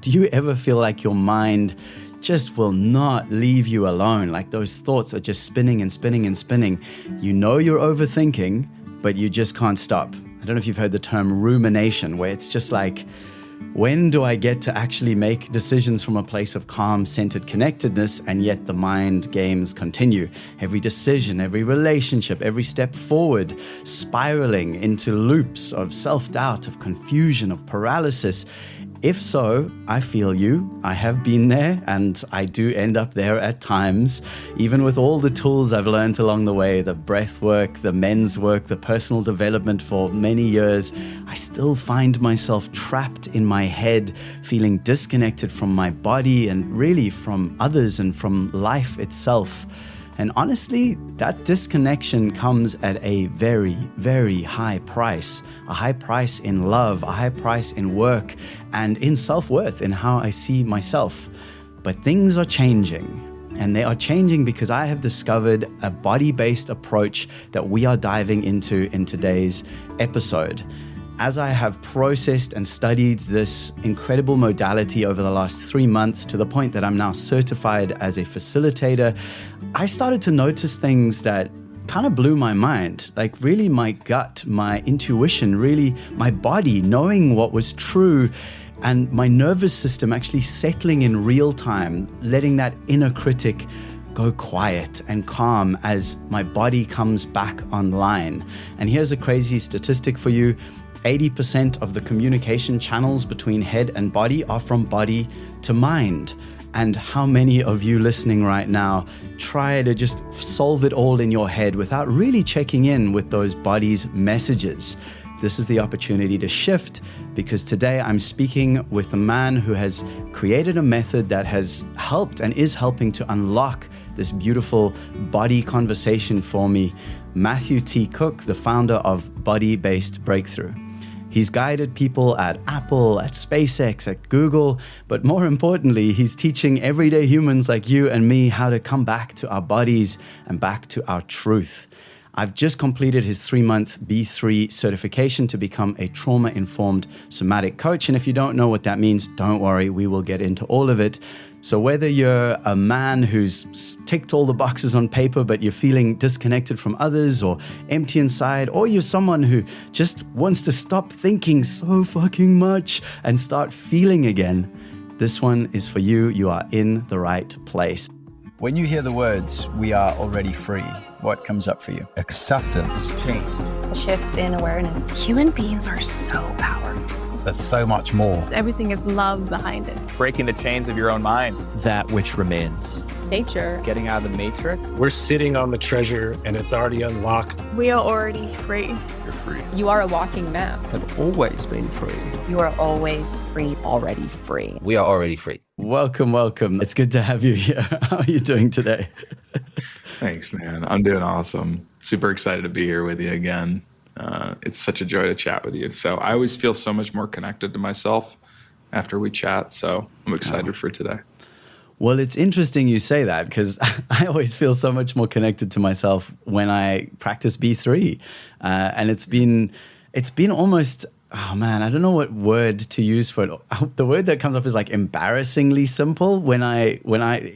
Do you ever feel like your mind just will not leave you alone? Like those thoughts are just spinning and spinning and spinning. You know you're overthinking, but you just can't stop. I don't know if you've heard the term rumination, where it's just like, when do I get to actually make decisions from a place of calm, centered connectedness, and yet the mind games continue? Every decision, every relationship, every step forward, spiraling into loops of self-doubt, of confusion, of paralysis. If so, I feel you. I have been there, and I do end up there at times, even with all the tools I've learned along the way, the breath work, the men's work, the personal development for many years. I still find myself trapped in my head, feeling disconnected from my body and really from others and from life itself. And honestly, that disconnection comes at a very, very high price. A high price in love, a high price in work, and in self-worth, in how I see myself. But things are changing. And they are changing because I have discovered a body-based approach that we are diving into in today's episode. As I have processed and studied this incredible modality over the last 3 months to the point that I'm now certified as a facilitator, I started to notice things that kind of blew my mind. Like really my gut, my intuition, really my body knowing what was true, and my nervous system actually settling in real time, letting that inner critic go quiet and calm as my body comes back online. And here's a crazy statistic for you. 80% of the communication channels between head and body are from body to mind. And how many of you listening right now try to just solve it all in your head without really checking in with those body's messages? This is the opportunity to shift, because today I'm speaking with a man who has created a method that has helped and is helping to unlock this beautiful body conversation for me. Matthew T Cooke, the founder of Body-Based Breakthrough. He's guided people at Apple, at SpaceX, at Google, but more importantly, he's teaching everyday humans like you and me how to come back to our bodies and back to our truth. I've just completed his 3-month B3 certification to become a trauma-informed somatic coach. And if you don't know what that means, don't worry, we will get into all of it. So whether you're a man who's ticked all the boxes on paper, but you're feeling disconnected from others or empty inside, or you're someone who just wants to stop thinking so fucking much and start feeling again, this one is for you. You are in the right place. When you hear the words, "we are already free," what comes up for you? Acceptance. Change. A shift in awareness. Human beings are so powerful. There's so much more. Everything is love behind it. Breaking the chains of your own mind. That which remains. Nature. Getting out of the matrix. We're sitting on the treasure and it's already unlocked. We are already free. You're free. You are a walking map. Have always been free. You are always free, already free. We are already free. Welcome, welcome. It's good to have you here. How are you doing today? Thanks, man. I'm doing awesome. Super excited to be here with you again. It's such a joy to chat with you. So I always feel so much more connected to myself after we chat. So I'm excited for today. Well, it's interesting you say that, because I always feel so much more connected to myself when I practice B3. And it's been almost, oh man, I don't know what word to use for it. The word that comes up is like embarrassingly simple when I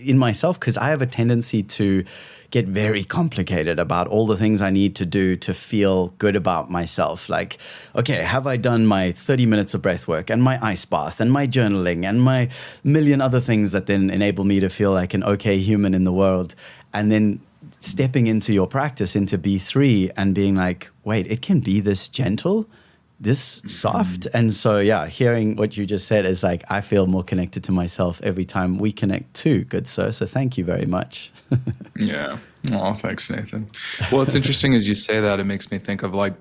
in myself, because I have a tendency to get very complicated about all the things I need to do to feel good about myself. Like, okay, have I done my 30 minutes of breath work and my ice bath and my journaling and my million other things that then enable me to feel like an okay human in the world? And then stepping into your practice, into B3, and being like, wait, it can be this gentle, this soft. And so, yeah, hearing what you just said is like, I feel more connected to myself every time we connect too, good sir. So thank you very much. Yeah. Oh, thanks, Nathan. Well, it's interesting as you say that, it makes me think of like,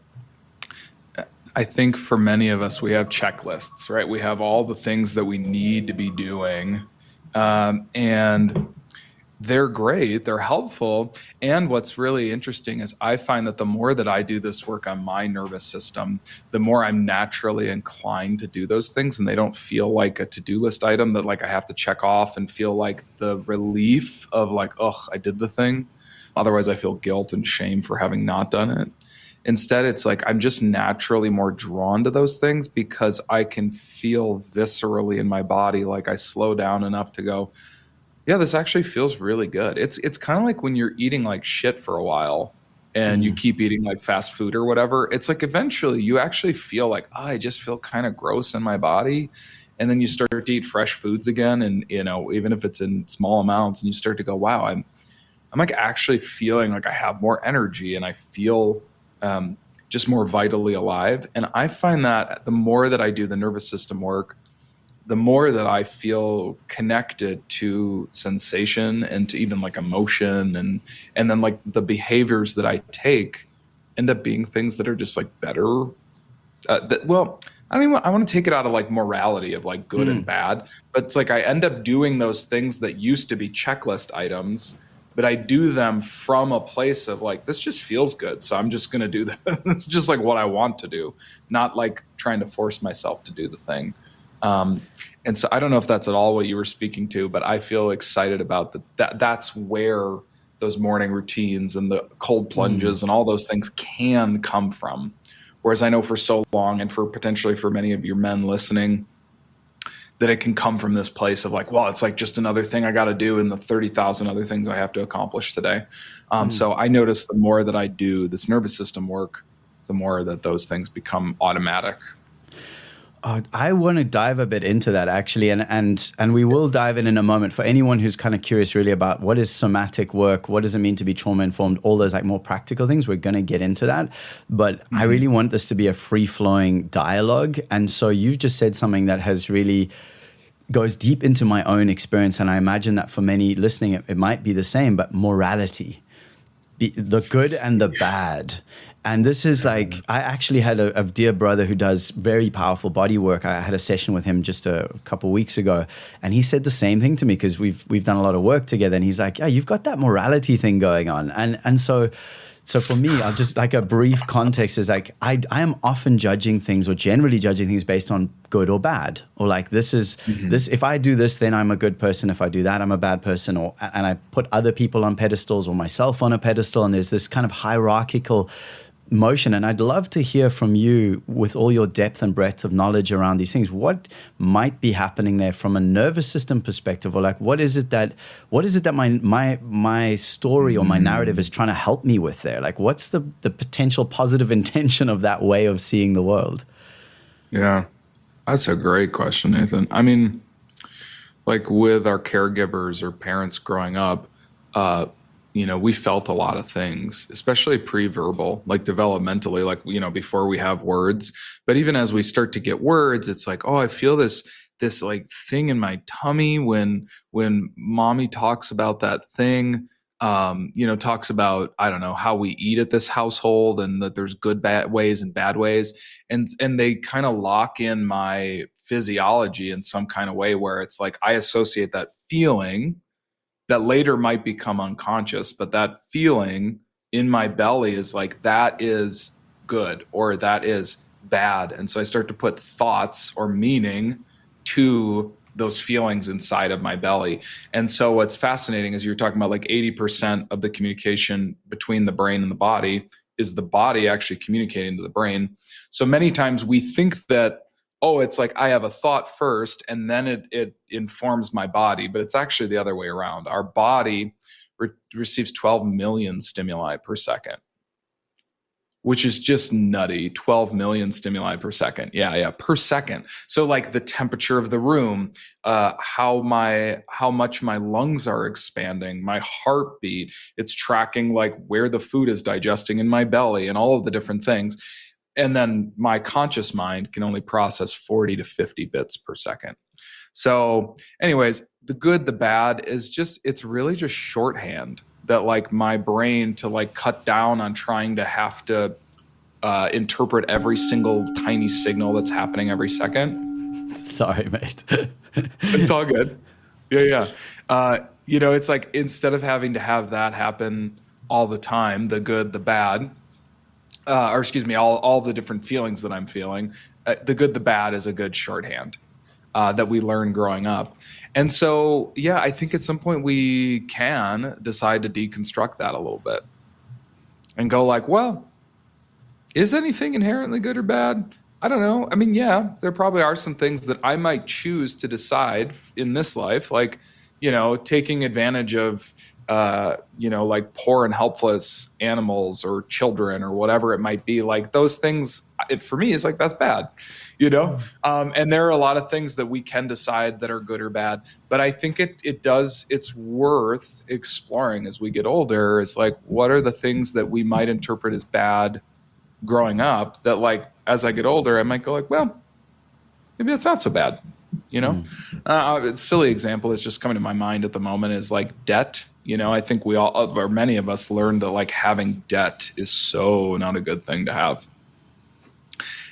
I think for many of us, we have checklists, right? We have all the things that we need to be doing. And they're great, they're helpful. And what's really interesting is I find that the more that I do this work on my nervous system, the more I'm naturally inclined to do those things, and they don't feel like a to-do list item that like I have to check off and feel like the relief of like, oh, I did the thing. Otherwise I feel guilt and shame for having not done it. Instead, it's like I'm just naturally more drawn to those things because I can feel viscerally in my body, like I slow down enough to go, yeah, this actually feels really good. It's kind of like when you're eating like shit for a while and you keep eating like fast food or whatever. It's like eventually you actually feel like, oh, I just feel kind of gross in my body. And then you start to eat fresh foods again. And, you know, even if it's in small amounts, and you start to go, wow, I'm like actually feeling like I have more energy and I feel just more vitally alive. And I find that the more that I do the nervous system work, the more that I feel connected to sensation and to even like emotion, and then like the behaviors that I take end up being things that are just like better. I want to take it out of like morality of like good and bad, but it's like I end up doing those things that used to be checklist items, but I do them from a place of like, this just feels good. So I'm just going to do that. It's just like what I want to do, not like trying to force myself to do the thing. And so I don't know if that's at all what you were speaking to, but I feel excited about that. That's where those morning routines and the cold plunges and all those things can come from. Whereas I know for so long, and for potentially for many of your men listening, that it can come from this place of like, well, it's like just another thing I got to do in the 30,000 other things I have to accomplish today. So I notice the more that I do this nervous system work, the more that those things become automatic. I want to dive a bit into that actually, and we will dive in a moment. For anyone who's kind of curious really about what is somatic work, what does it mean to be trauma informed, all those like more practical things, we're going to get into that. But I really want this to be a free flowing dialogue. And so you've just said something that has really goes deep into my own experience. And I imagine that for many listening, it might be the same, but morality, the good and the bad. And this is like, I actually had a dear brother who does very powerful body work. I had a session with him just a couple of weeks ago, and he said the same thing to me because we've done a lot of work together. And he's like, yeah, you've got that morality thing going on. And so for me, I'll just like a brief context is like, I am often judging things or generally judging things based on good or bad, or like this is this, if I do this, then I'm a good person. If I do that, I'm a bad person. And I put other people on pedestals or myself on a pedestal. And there's this kind of hierarchical motion. And I'd love to hear from you with all your depth and breadth of knowledge around these things. What might be happening there from a nervous system perspective, or like what is it that my story or my narrative is trying to help me with there? Like what's the potential positive intention of that way of seeing the world? Yeah, that's a great question, Nathan. I mean, like with our caregivers or parents growing up, we felt a lot of things, especially pre-verbal, like developmentally, like, before we have words. But even as we start to get words, it's like, oh, I feel this like thing in my tummy when mommy talks about that thing, talks about, I don't know, how we eat at this household and that there's good, bad ways and bad ways. And they kind of lock in my physiology in some kind of way where it's like, I associate that feeling that later might become unconscious, but that feeling in my belly is like, that is good or that is bad. And so I start to put thoughts or meaning to those feelings inside of my belly. And so what's fascinating is you're talking about like 80% of the communication between the brain and the body is the body actually communicating to the brain. So many times we think that, oh, it's like I have a thought first and then it informs my body, but it's actually the other way around. Our body receives 12 million stimuli per second, which is just nutty. 12 million stimuli per second. Yeah, per second. So like the temperature of the room, how much my lungs are expanding, my heartbeat, it's tracking like where the food is digesting in my belly and all of the different things. And then my conscious mind can only process 40 to 50 bits per second. So anyways, the good, the bad is just, it's really just shorthand that like my brain to like cut down on trying to have to interpret every single tiny signal that's happening every second. Sorry, mate. It's all good. Yeah. It's like instead of having to have that happen all the time, the good, the bad, all the different feelings that I'm feeling, the good, the bad is a good shorthand that we learn growing up. And so, yeah, I think at some point we can decide to deconstruct that a little bit and go like, well, is anything inherently good or bad? I don't know. I mean, yeah, there probably are some things that I might choose to decide in this life, like, taking advantage of, like poor and helpless animals or children or whatever it might be. Like those things, for me, is like, that's bad, and there are a lot of things that we can decide that are good or bad. But I think it's worth exploring as we get older. It's like, what are the things that we might interpret as bad growing up that, like, as I get older, I might go like, well, maybe that's not so bad, A silly example that's just coming to my mind at the moment is like debt. I think we all, or many of us, learned that like having debt is so not a good thing to have.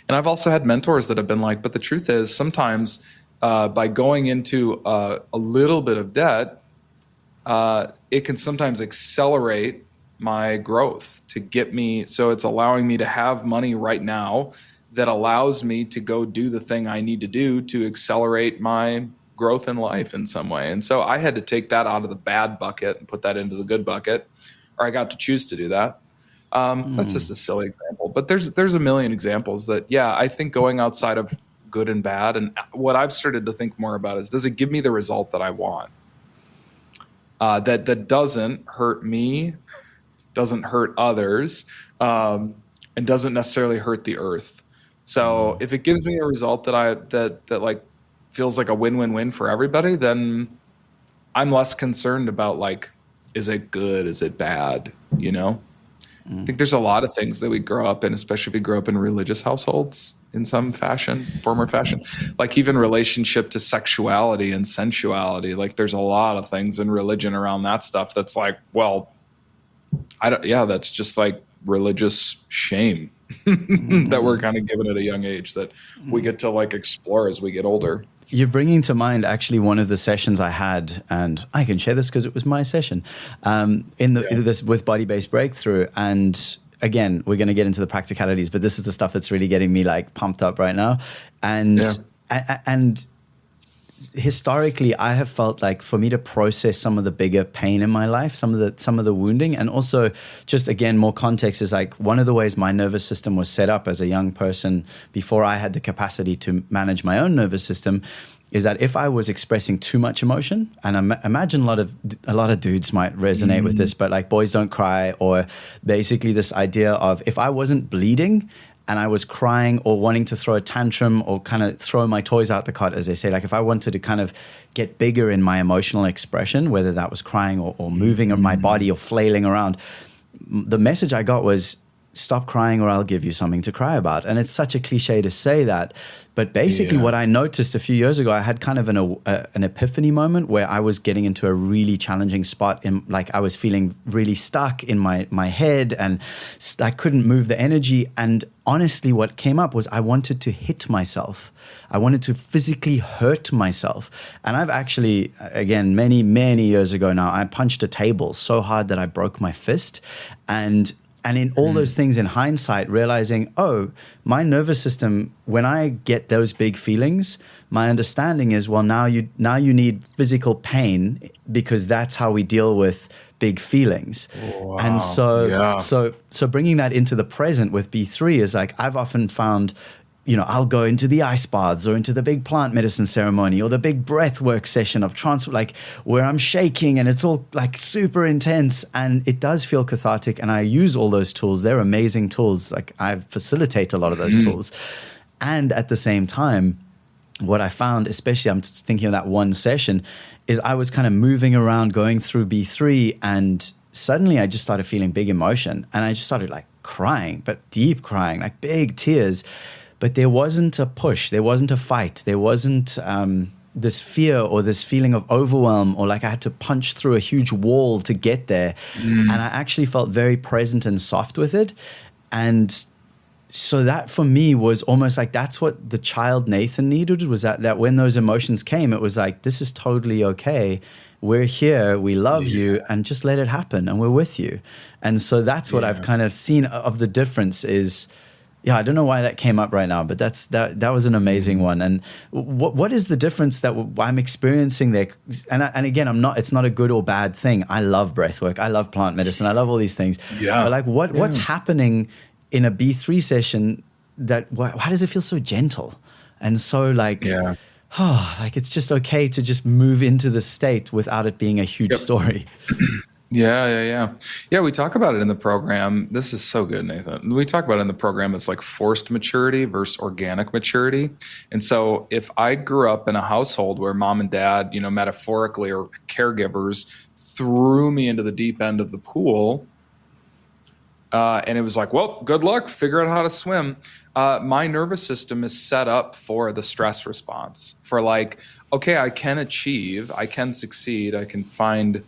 And I've also had mentors that have been like, but the truth is sometimes by going into a little bit of debt, it can sometimes accelerate my growth to get me. So it's allowing me to have money right now that allows me to go do the thing I need to do to accelerate my growth in life in some way. And so I had to take that out of the bad bucket and put that into the good bucket, or I got to choose to do that. That's just a silly example, but there's a million examples that, yeah, I think going outside of good and bad, and what I've started to think more about is, does it give me the result that I want? That doesn't hurt me, doesn't hurt others, and doesn't necessarily hurt the earth. So if it gives me a result that like feels like a win-win-win for everybody, then I'm less concerned about like, is it good? Is it bad? I think there's a lot of things that we grow up in, especially if we grow up in religious households in some fashion, form or fashion, like even relationship to sexuality and sensuality. Like there's a lot of things in religion around that stuff that's like, well, that's just like religious shame that we're kind of given at a young age that we get to like explore as we get older. You're bringing to mind actually one of the sessions I had, and I can share this because it was my session this with Body-Based Breakthrough. And again, we're going to get into the practicalities, but this is the stuff that's really getting me like pumped up right now. And historically, I have felt like for me to process some of the bigger pain in my life, some of the wounding, and also just again more context is like one of the ways my nervous system was set up as a young person before I had the capacity to manage my own nervous system is that if I was expressing too much emotion, and I imagine a lot of dudes might resonate with this, but like boys don't cry, or basically this idea of if I wasn't bleeding and I was crying or wanting to throw a tantrum or kind of throw my toys out the cot, as they say, like if I wanted to kind of get bigger in my emotional expression, whether that was crying or moving my body or flailing around, the message I got was, stop crying or I'll give you something to cry about. And it's such a cliche to say that. But basically what I noticed a few years ago, I had kind of an epiphany moment where I was getting into a really challenging spot in like I was feeling really stuck in my head and I couldn't move the energy. And honestly, what came up was I wanted to hit myself. I wanted to physically hurt myself. And I've actually, again, many, many years ago now, I punched a table so hard that I broke my fist. And in all those things in hindsight, realizing, oh, my nervous system, when I get those big feelings, my understanding is, well, now you need physical pain because that's how we deal with big feelings. Wow. And so bringing that into the present with B3 is like, I've often found, I'll go into the ice baths or into the big plant medicine ceremony or the big breath work session of like where I'm shaking and it's all like super intense and it does feel cathartic. And I use all those tools. They're amazing tools. Like I facilitate a lot of those tools. And at the same time, what I found, especially I'm just thinking of that one session, is I was kind of moving around going through B3 and suddenly I just started feeling big emotion and I just started like crying, but deep crying, like big tears. But there wasn't a push, there wasn't a fight, there wasn't this fear or this feeling of overwhelm or like I had to punch through a huge wall to get there. And I actually felt very present and soft with it. And so that for me was almost like that's what the child Nathan needed, was that when those emotions came, it was like, this is totally okay. We're here, we love you, and just let it happen, and we're with you. And so that's what I've kind of seen of the difference is, I don't know why that came up right now, but that was an amazing one. And what is the difference that I'm experiencing there? And again, it's not a good or bad thing. I love breath work. I love plant medicine. I love all these things. Yeah. But like what's happening in a B3 session, why does it feel so gentle and so like, like it's just okay to just move into the state without it being a huge story. Yeah. We talk about it in the program. This is so good, Nathan. We talk about it in the program. It's like forced maturity versus organic maturity. And so if I grew up in a household where mom and dad, metaphorically or caregivers threw me into the deep end of the pool, and it was like, well, good luck, figure out how to swim. My nervous system is set up for the stress response, for like, okay, I can achieve, I can succeed, I can find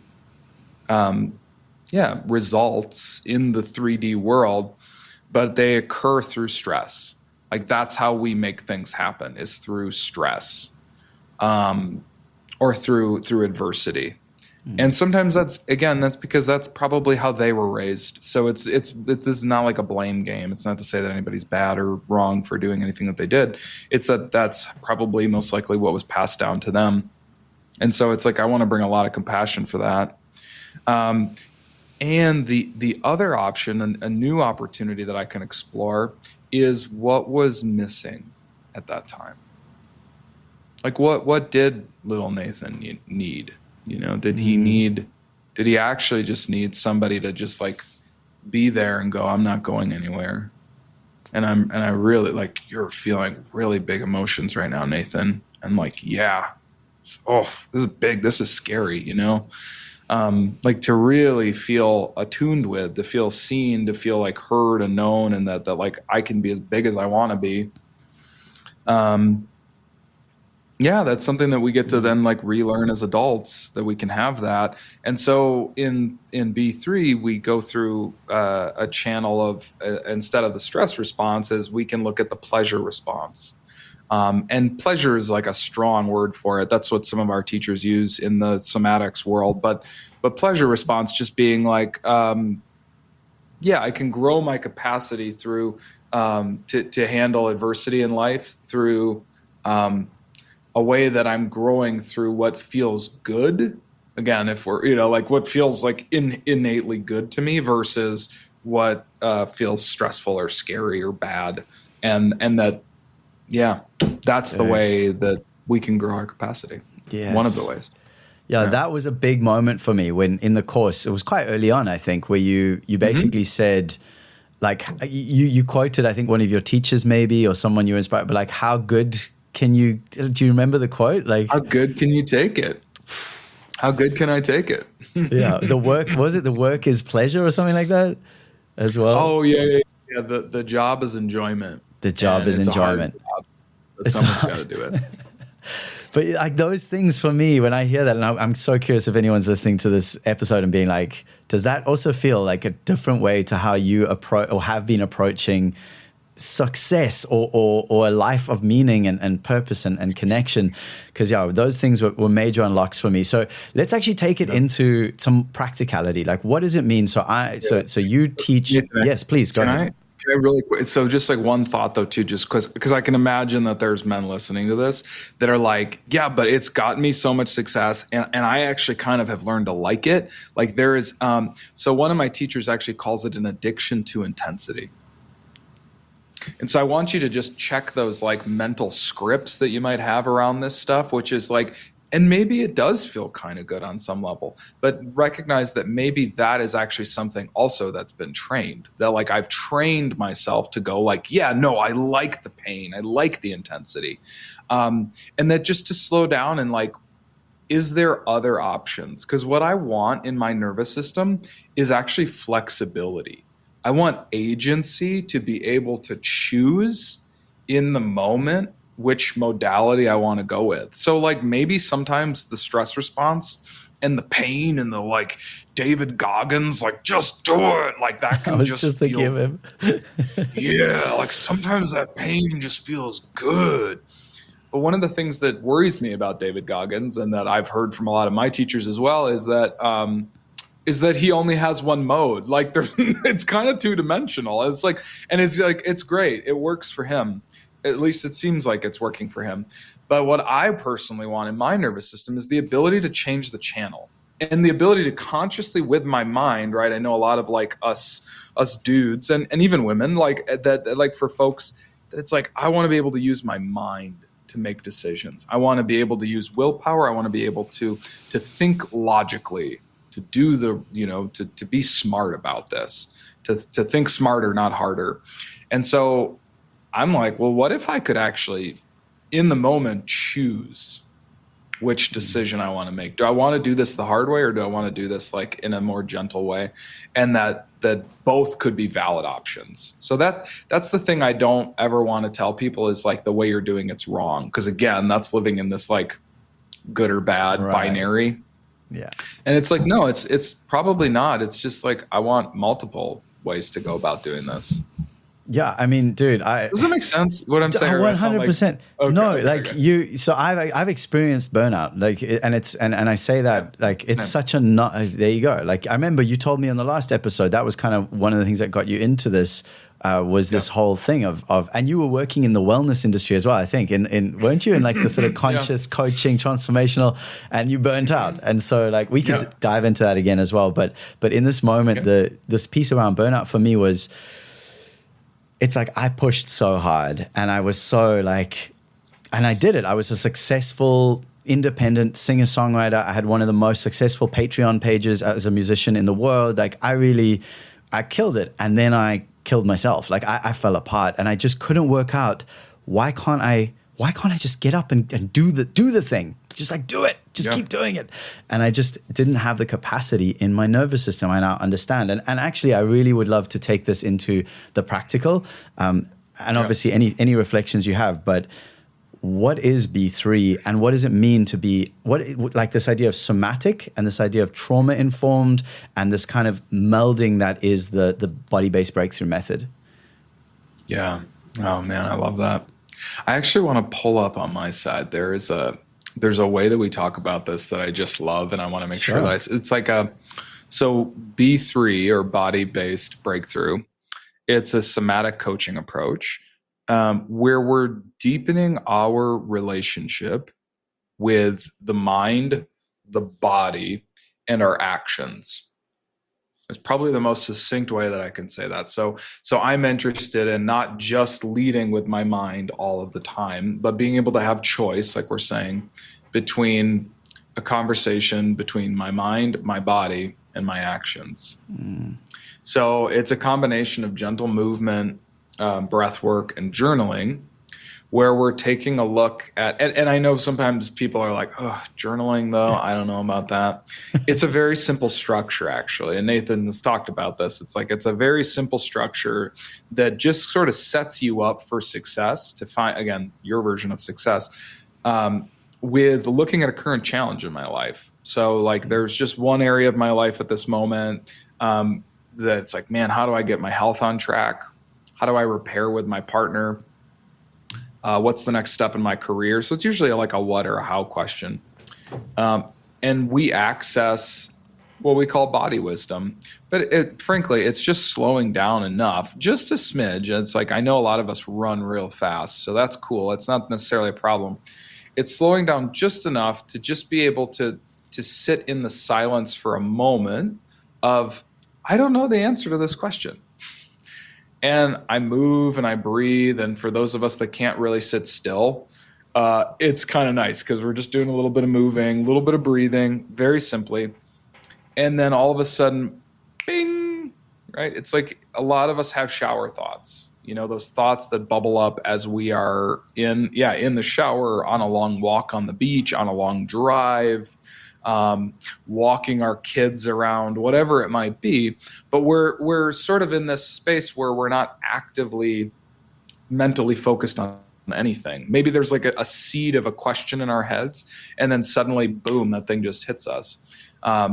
results in the 3D world, but they occur through stress. Like that's how we make things happen, is through stress, or through adversity. And sometimes that's because that's probably how they were raised. So this is not like a blame game. It's not to say that anybody's bad or wrong for doing anything that they did. It's that's probably most likely what was passed down to them. And so it's like, I want to bring a lot of compassion for that. And the other option, a new opportunity that I can explore, is what was missing at that time. Like what did little Nathan need? Did he actually just need somebody to just like be there and go, I'm not going anywhere. And I really like, you're feeling really big emotions right now, Nathan. And like, this is big. This is scary, like to really feel attuned with, to feel seen, to feel like heard and known, and that like I can be as big as I want to be. That's something that we get to then like relearn as adults, that we can have that. And so in B3, we go through a channel of, instead of the stress responses, we can look at the pleasure response. And pleasure is like a strong word for it. That's what some of our teachers use in the somatics world. But pleasure response just being like, I can grow my capacity through to handle adversity in life through a way that I'm growing through what feels good. Again, if we're, like what feels like innately good to me versus what feels stressful or scary or bad. And that, that's the way that we can grow our capacity. Yes. One of the ways. Yeah, that was a big moment for me when in the course, it was quite early on, I think, where you basically said, like, you quoted, I think, one of your teachers maybe, or someone you inspired, but like, how good do you remember the quote? Like, how good can you take it? How good can I take it? The work is pleasure or something like that as well? Oh, yeah. The job is enjoyment. The job is enjoyment. But someone's got to do it. But like those things for me, when I hear that, and I'm so curious if anyone's listening to this episode and being like, does that also feel like a different way to how you approach or have been approaching success or a life of meaning and purpose and connection? Because those things were major unlocks for me. So let's actually take it into some practicality. Like, what does it mean? So you teach. Yes, please go ahead. Can I really quick? So just like one thought though too, just because I can imagine that there's men listening to this that are like, but it's gotten me so much success, and I actually kind of have learned to like it. Like there is, so one of my teachers actually calls it an addiction to intensity. And so I want you to just check those like mental scripts that you might have around this stuff, which is like, and maybe it does feel kind of good on some level, but recognize that maybe that is actually something also that's been trained, that like I've trained myself to go like, I like the pain. I like the intensity. And that just to slow down and like, is there other options? Because what I want in my nervous system is actually flexibility. I want agency to be able to choose in the moment which modality I want to go with. So like maybe sometimes the stress response and the pain and the like David Goggins, like just do it. Like that can just feel, him. Like sometimes that pain just feels good. But one of the things that worries me about David Goggins, and that I've heard from a lot of my teachers as well, is that he only has one mode. Like it's kind of two-dimensional. It's like, and it's like, it's great. It works for him. At least it seems like it's working for him. But what I personally want in my nervous system is the ability to change the channel. and the ability to consciously with my mind, right? I know a lot of like us dudes and even women like that, like for folks that it's like, I want to be able to use my mind to make decisions. I want to be able to use willpower. I want to be able to think logically, to do the, to be smart about this, to think smarter, not harder. And so I'm like, well, what if I could actually in the moment choose which decision I want to make? Do I want to do this the hard way, or do I want to do this like in a more gentle way? And that both could be valid options. So that's the thing I don't ever want to tell people is like the way you're doing it's wrong. Because again, that's living in this like good or bad binary. Yeah. And it's like, no, it's probably not. It's just like, I want multiple ways to go about doing this. Yeah, I mean, dude, does that make sense? What I'm saying? 100%. Okay, no, okay, like okay. you. So I've experienced burnout, like, and it's and I say that like it's such a not. There you go. Like I remember you told me on the last episode that was kind of one of the things that got you into this. Was this whole thing of and you were working in the wellness industry as well, I think, in weren't you in like the sort of conscious coaching, transformational, and you burnt out. And so like we could dive into that again as well. But in this moment, this piece around burnout for me was, it's like I pushed so hard and I was so like, and I did it. I was a successful independent singer-songwriter. I had one of the most successful Patreon pages as a musician in the world. Like I killed it. And then I killed myself. Like I fell apart and I just couldn't work out why can't I just get up and do the thing? Just like do it. Just keep doing it. And I just didn't have the capacity in my nervous system. I now understand. And actually I really would love to take this into the practical. And obviously any reflections you have, but what is B3 and what does it mean to be like this idea of somatic and this idea of trauma informed and this kind of melding that is the body-based breakthrough method? Yeah. Oh man, I love that. I actually want to pull up on my side. There's a way that we talk about this that I just love, and I want to make sure that it's like so B3 or body-based breakthrough. It's a somatic coaching approach. Where we're deepening our relationship with the mind, the body, and our actions. It's probably the most succinct way that I can say that. So I'm interested in not just leading with my mind all of the time, but being able to have choice, like we're saying, between a conversation between my mind, my body, and my actions. So it's a combination of gentle movement, breath work, and journaling, where we're taking a look at, and I know sometimes people are like, oh, journaling though, I don't know about that. It's a very simple structure actually, and Nathan has talked about this. It's like, it's a very simple structure that just sort of sets you up for success, to find, again, your version of success, with looking at a current challenge in my life. So like, there's just one area of my life at this moment that's like, man, how do I get my health on track? How do I repair with my partner? What's the next step in my career? So it's usually like a what or a how question. And we access what we call body wisdom. But frankly, it's just slowing down enough, just a smidge. It's like, I know a lot of us run real fast, so that's cool. It's not necessarily a problem. It's slowing down just enough to just be able to sit in the silence for a moment of, I don't know the answer to this question. And I move and I breathe. And for those of us that can't really sit still, it's kind of nice because we're just doing a little bit of moving, a little bit of breathing, very simply. And then all of a sudden, bing, right? It's like a lot of us have shower thoughts, those thoughts that bubble up as we are in the shower, on a long walk on the beach, on a long drive, walking our kids around, whatever it might be. But we're sort of in this space where we're not actively mentally focused on anything. Maybe there's like a seed of a question in our heads, and then suddenly, boom, that thing just hits us.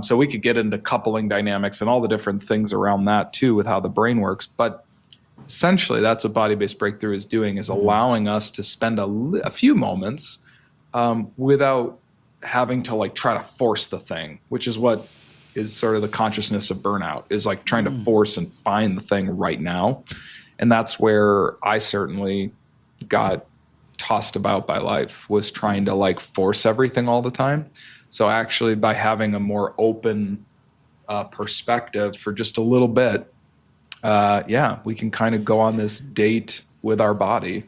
So we could get into coupling dynamics and all the different things around that too, with how the brain works. But essentially, that's what body-based breakthrough is doing, is allowing us to spend a few moments without having to like try to force the thing, which is what is sort of the consciousness of burnout, is like trying to force and find the thing right now. And that's where I certainly got tossed about by life, was trying to like force everything all the time. So actually, by having a more open perspective for just a little bit, we can kind of go on this date with our body.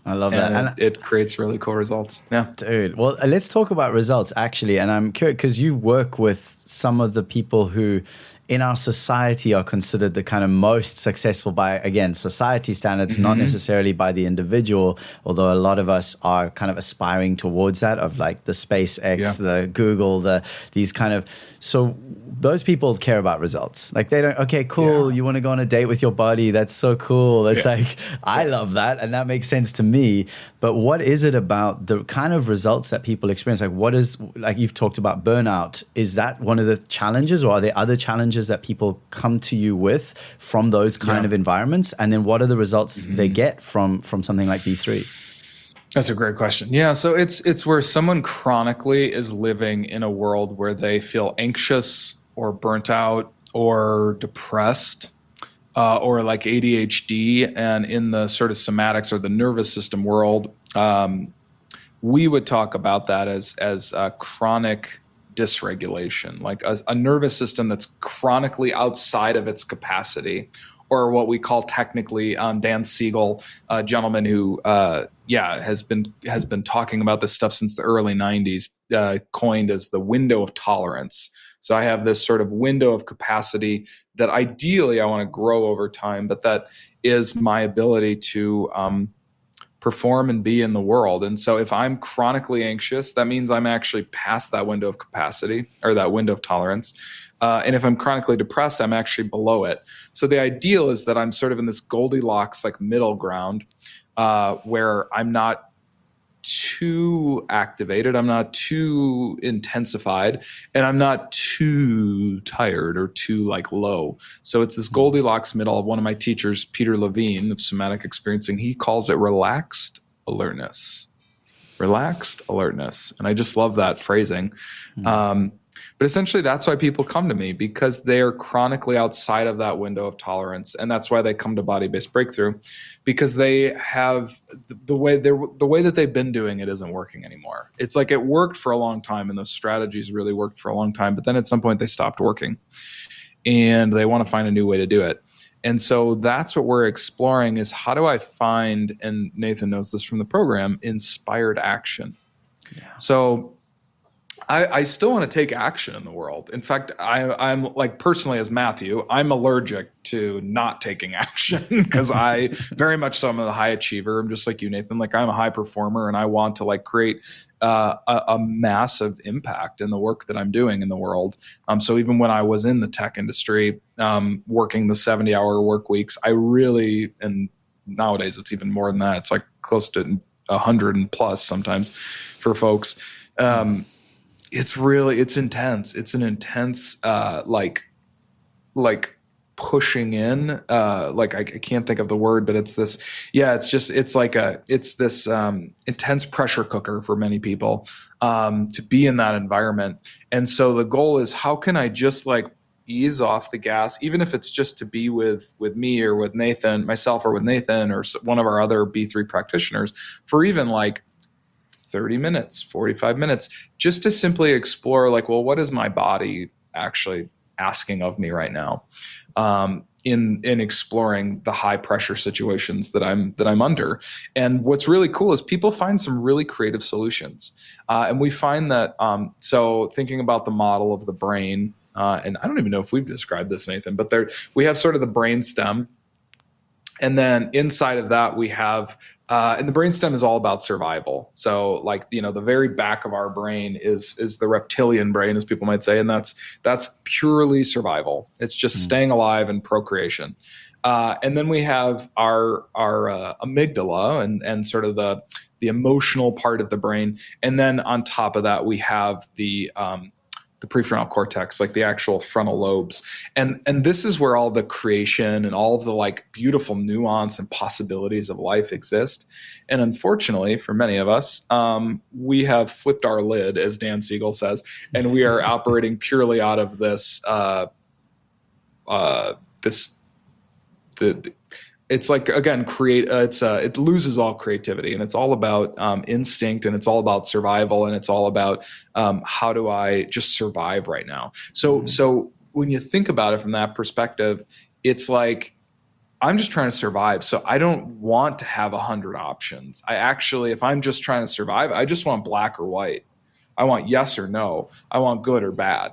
I love that. And it creates really cool results. Yeah. Dude, well, let's talk about results actually. And I'm curious because you work with some of the people who in our society are considered the kind of most successful by, again, society standards, not necessarily by the individual, although a lot of us are kind of aspiring towards that, of like the SpaceX, the Google, these kind of, so those people care about results. Like they don't, okay, cool, you want to go on a date with your body, that's so cool. It's like, I love that, and that makes sense to me. But what is it about the kind of results that people experience? Like what is, like you've talked about burnout, is that one of the challenges, or are there other challenges that people come to you with from those kind of environments? And then what are the results they get from something like B3? That's a great question. Yeah, so it's where someone chronically is living in a world where they feel anxious or burnt out or depressed, or like ADHD, and in the sort of somatics or the nervous system world, we would talk about that as chronic dysregulation, like a nervous system that's chronically outside of its capacity, or what we call technically, Dan Siegel, a gentleman who has been talking about this stuff since the early 90s, coined as the window of tolerance. So I have this sort of window of capacity that ideally I want to grow over time, but that is my ability to perform and be in the world. And so if I'm chronically anxious, that means I'm actually past that window of capacity, or that window of tolerance. And if I'm chronically depressed, I'm actually below it. So the ideal is that I'm sort of in this Goldilocks like middle ground, where I'm not too activated, I'm not too intensified, and I'm not too tired or too like low. So it's this Goldilocks middle. One of my teachers, Peter Levine of Somatic Experiencing, he calls it relaxed alertness. Relaxed alertness. And I just love that phrasing. But essentially that's why people come to me, because they're chronically outside of that window of tolerance. And that's why they come to Body-Based Breakthrough, because they have the way that they've been doing it isn't working anymore. It's like it worked for a long time, and those strategies really worked for a long time, but then at some point they stopped working, and they want to find a new way to do it. And so that's what we're exploring, is how do I find, and Nathan knows this from the program, inspired action. Yeah. So I still want to take action in the world. In fact, I'm like, personally as Matthew, I'm allergic to not taking action, because I very much so am a high achiever. I'm just like you, Nathan. Like I'm a high performer, and I want to like create a massive impact in the work that I'm doing in the world. So even when I was in the tech industry, working the 70-hour work weeks, I really, and nowadays it's even more than that. It's like close to 100 and plus sometimes for folks. It's intense. It's an intense, like pushing in, like I can't think of the word, but it's this, it's this intense pressure cooker for many people, to be in that environment. And so the goal is, how can I just like ease off the gas, even if it's just to be with me or with Nathan, myself, or with Nathan or one of our other B3 practitioners, for even like 30 minutes, 45 minutes, just to simply explore like, well, what is my body actually asking of me right now, in exploring the high pressure situations that I'm under. And what's really cool is people find some really creative solutions. And we find that, so thinking about the model of the brain, and I don't even know if we've described this, Nathan, but we have sort of the brain stem. And then inside of that, we have, and the brainstem is all about survival. So like, the very back of our brain is the reptilian brain, as people might say. And that's purely survival. It's just staying alive and procreation. And then we have our amygdala and sort of the emotional part of the brain. And then on top of that, we have the prefrontal cortex, like the actual frontal lobes. And this is where all the creation and all of the like beautiful nuance and possibilities of life exist. And unfortunately for many of us, we have flipped our lid, as Dan Siegel says, and we are operating purely out of this, it's like, again, it loses all creativity, and it's all about instinct, and it's all about survival, and it's all about how do I just survive right now. So when you think about it from that perspective, it's like, I'm just trying to survive. So I don't want to have 100 options. I actually, if I'm just trying to survive, I just want black or white. I want yes or no. I want good or bad,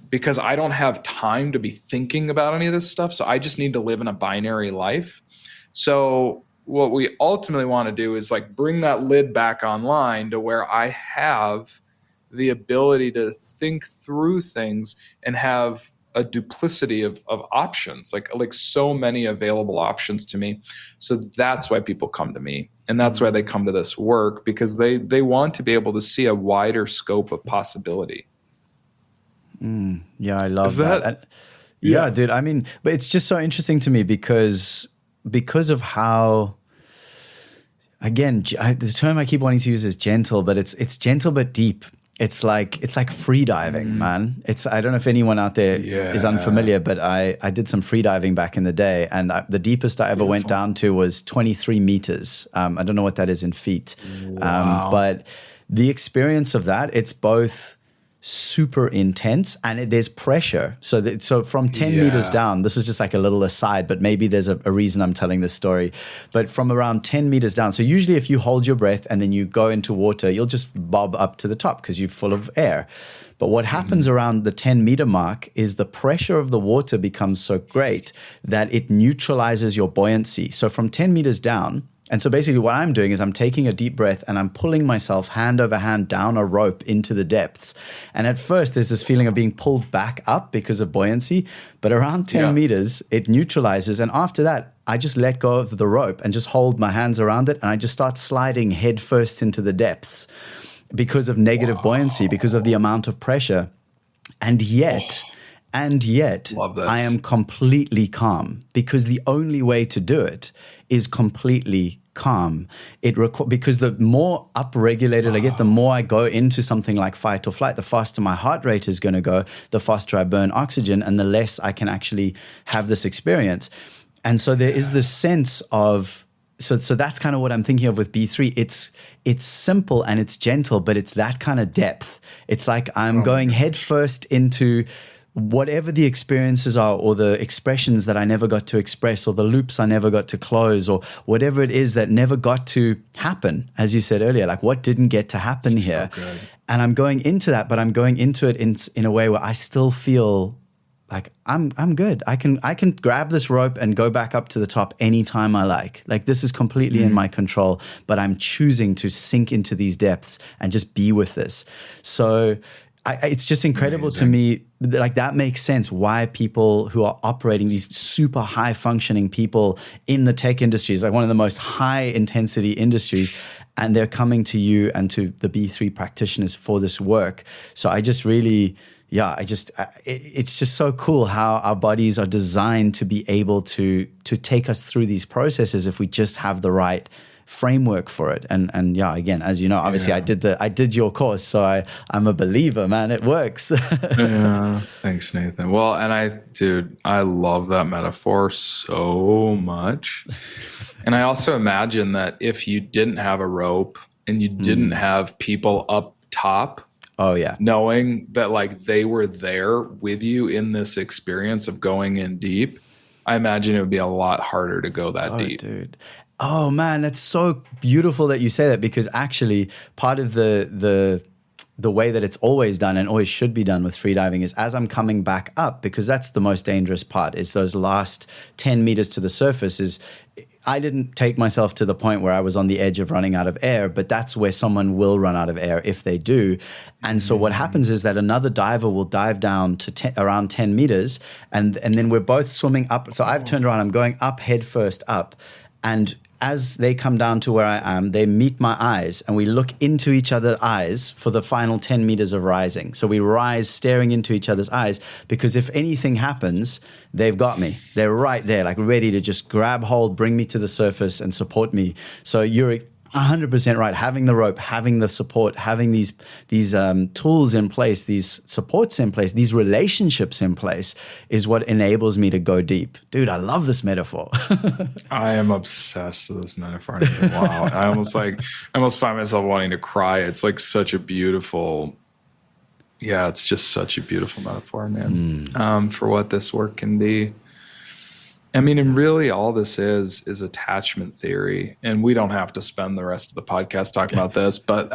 because I don't have time to be thinking about any of this stuff. So I just need to live in a binary life. So what we ultimately want to do is like bring that lid back online to where I have the ability to think through things and have a duplicity of options, like so many available options to me. So that's why people come to me, and that's why they come to this work, because they want to be able to see a wider scope of possibility. Yeah, I love that. Yeah, dude. I mean, but it's just so interesting to me because of how, again, the term I keep wanting to use is gentle, but it's gentle but deep. It's like freediving, man. I don't know if anyone out there is unfamiliar, but I did some freediving back in the day, and the deepest I ever went down to was 23 meters. I don't know what that is in feet. Wow. But the experience of that, it's both super intense and there's pressure. So from 10 meters down, this is just like a little aside, but maybe there's a reason I'm telling this story. But from around 10 meters down, so usually if you hold your breath and then you go into water, you'll just bob up to the top because you're full of air. But what happens around the 10-meter mark is the pressure of the water becomes so great that it neutralizes your buoyancy. So from 10 meters down, and so basically what I'm doing is I'm taking a deep breath and I'm pulling myself hand over hand down a rope into the depths. And at first there's this feeling of being pulled back up because of buoyancy, but around 10 meters, it neutralizes. And after that, I just let go of the rope and just hold my hands around it. And I just start sliding head first into the depths because of negative buoyancy, because of the amount of pressure. And yet, I am completely calm, because the only way to do it is completely calm. Because the more upregulated I get, the more I go into something like fight or flight, the faster my heart rate is going to go, the faster I burn oxygen, and the less I can actually have this experience. And so there is this sense of, so that's kind of what I'm thinking of with B3. It's simple and it's gentle, but it's that kind of depth. It's like I'm going head first into whatever the experiences are, or the expressions that I never got to express, or the loops I never got to close, or whatever it is that never got to happen, as you said earlier, like what didn't get to happen here. And I'm going into that, but I'm going into it in a way where I still feel like I'm good. I can grab this rope and go back up to the top anytime I like. Like this is completely in my control, but I'm choosing to sink into these depths and just be with this. So it's just incredible to me. Like that makes sense why people who are operating, these super high functioning people in the tech industries, like one of the most high intensity industries, and they're coming to you and to the B3 practitioners for this work. So I just really, it's just so cool how our bodies are designed to be able to take us through these processes if we just have the right framework for it. And again, as you know, obviously I did your course, so I'm a believer, man. It works. Thanks, Nathan. Well, and I love that metaphor so much. And I also imagine that if you didn't have a rope and you didn't have people up top, knowing that like they were there with you in this experience of going in deep, I imagine it would be a lot harder to go that deep. Dude. Oh man, that's so beautiful that you say that, because actually part of the way that it's always done and always should be done with freediving is as I'm coming back up, because that's the most dangerous part, is those last 10 meters to the surface. Is I didn't take myself to the point where I was on the edge of running out of air, but that's where someone will run out of air if they do. And so what happens is that another diver will dive down to around 10 meters and then we're both swimming up. So I've turned around, I'm going up head first up, and as they come down to where I am, they meet my eyes and we look into each other's eyes for the final 10 meters of rising. So we rise staring into each other's eyes, because if anything happens, they've got me. They're right there, like ready to just grab hold, bring me to the surface and support me. So 100% right. Having the rope, having the support, having these tools in place, these supports in place, these relationships in place is what enables me to go deep. Dude, I love this metaphor. I am obsessed with this metaphor. Wow. I almost find myself wanting to cry. It's like such a beautiful, it's just such a beautiful metaphor, man, for what this work can be. I mean, and really all this is attachment theory, and we don't have to spend the rest of the podcast talking about this, but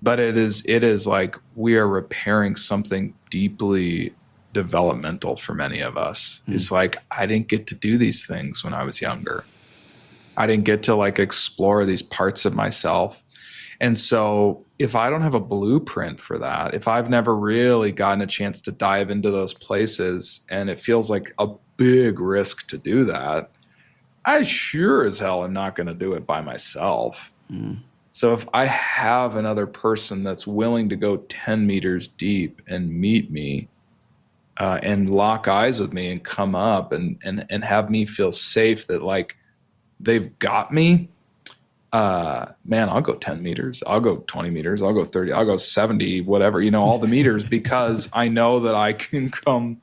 but it is like we are repairing something deeply developmental for many of us. It's like, I didn't get to do these things when I was younger. I didn't get to like explore these parts of myself. And so if I don't have a blueprint for that, if I've never really gotten a chance to dive into those places, and it feels like a big risk to do that, I sure as hell am not going to do it by myself. So if I have another person that's willing to go 10 meters deep and meet me and lock eyes with me and come up and have me feel safe that like they've got me, man, I'll go 10 meters, I'll go 20 meters, I'll go 30, I'll go 70, whatever, all the meters, because I know that I can come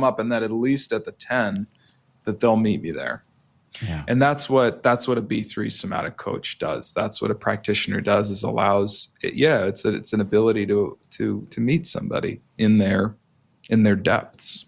up, and that at least at the 10 that they'll meet me there. Yeah. And that's what a B3 somatic coach does. That's what a practitioner does, is allows it. Yeah. It's an ability to meet somebody in their depths.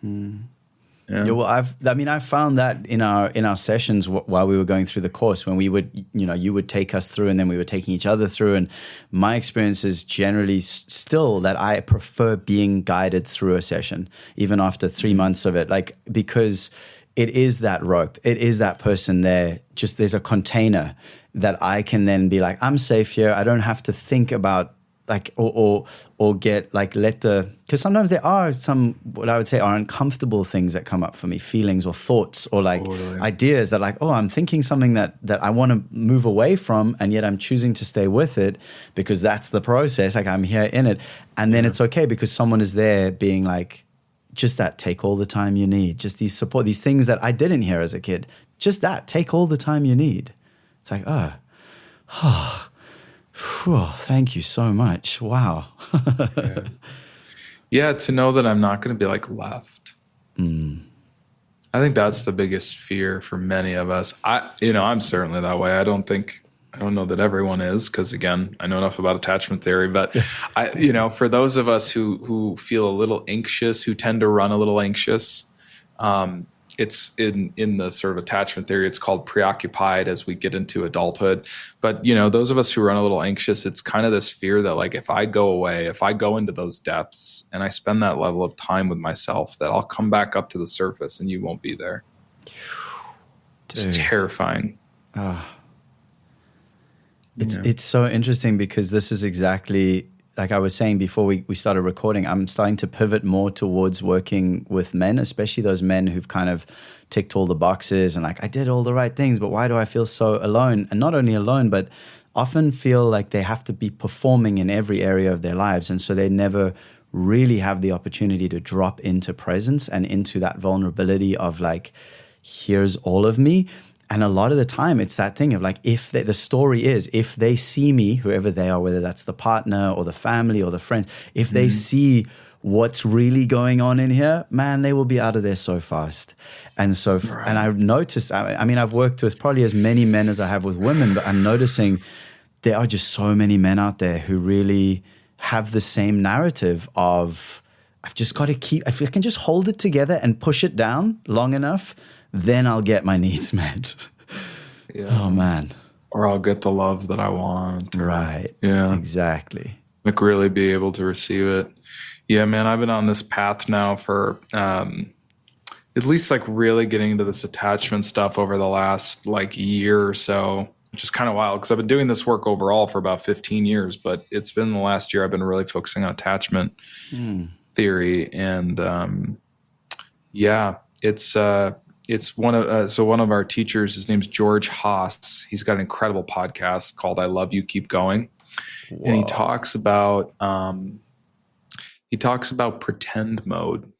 Yeah, well, I've found that in our sessions while we were going through the course, when we would, you would take us through, and then we were taking each other through. And my experience is generally still that I prefer being guided through a session, even after 3 months of it, like, because it is that rope, it is that person there. Just there's a container that I can then be like, I'm safe here. I don't have to think about like, or get like, because sometimes there are some, what I would say are uncomfortable things that come up for me, feelings or thoughts or like ideas that like, oh, I'm thinking something that I want to move away from, and yet I'm choosing to stay with it because that's the process. Like, I'm here in it. And then it's okay because someone is there being like, just that, take all the time you need. Just these support, these things that I didn't hear as a kid. Just that, take all the time you need. It's like, thank you so much. Wow. Yeah, to know that I'm not going to be like left. I think that's the biggest fear for many of us. I'm certainly that way. I don't know that everyone is, because again, I know enough about attachment theory, but for those of us who feel a little anxious, who tend to run a little anxious, it's in the sort of attachment theory, it's called preoccupied as we get into adulthood. But, those of us who run a little anxious, it's kind of this fear that like, if I go away, if I go into those depths and I spend that level of time with myself, that I'll come back up to the surface and you won't be there. It's terrifying. It's so interesting, because this is exactly like I was saying before we started recording. I'm starting to pivot more towards working with men, especially those men who've kind of ticked all the boxes and like, I did all the right things, but why do I feel so alone? And not only alone, but often feel like they have to be performing in every area of their lives. And so they never really have the opportunity to drop into presence and into that vulnerability of like, here's all of me. And a lot of the time, it's that thing of like, the story is, if they see me, whoever they are, whether that's the partner or the family or the friends, if they see what's really going on in here, man, they will be out of there so fast. And so, and I've noticed, I've worked with probably as many men as I have with women, but I'm noticing there are just so many men out there who really have the same narrative of, I've just got to if I can just hold it together and push it down long enough, then I'll get my needs met. Yeah. Oh, man. Or I'll get the love that I want. Right. Yeah. Exactly. Like really be able to receive it. Yeah, man, I've been on this path now for at least like really getting into this attachment stuff over the last like year or so, which is kind of wild because I've been doing this work overall for about 15 years, but it's been the last year I've been really focusing on attachment theory. And it's one of our teachers, his name's George Haas. He's got an incredible podcast called I Love You, Keep Going. Whoa. And he talks about pretend mode.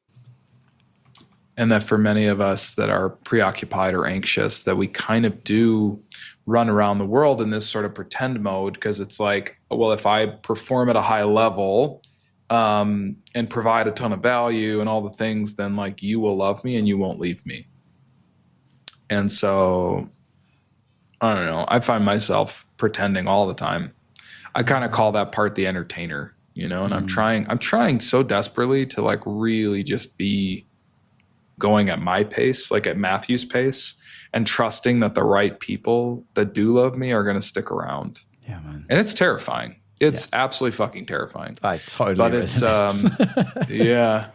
And that for many of us that are preoccupied or anxious, that we kind of do, run around the world in this sort of pretend mode, because it's like, well, if I perform at a high level and provide a ton of value and all the things, then like you will love me and you won't leave me. And so I don't know, I find myself pretending all the time. I kind of call that part the entertainer, you know, and I'm trying so desperately to like really just be going at my pace, like at Matthew's pace, and trusting that the right people that do love me are going to stick around. Yeah, man. And it's terrifying. It's absolutely fucking terrifying. I totally But it's resonate.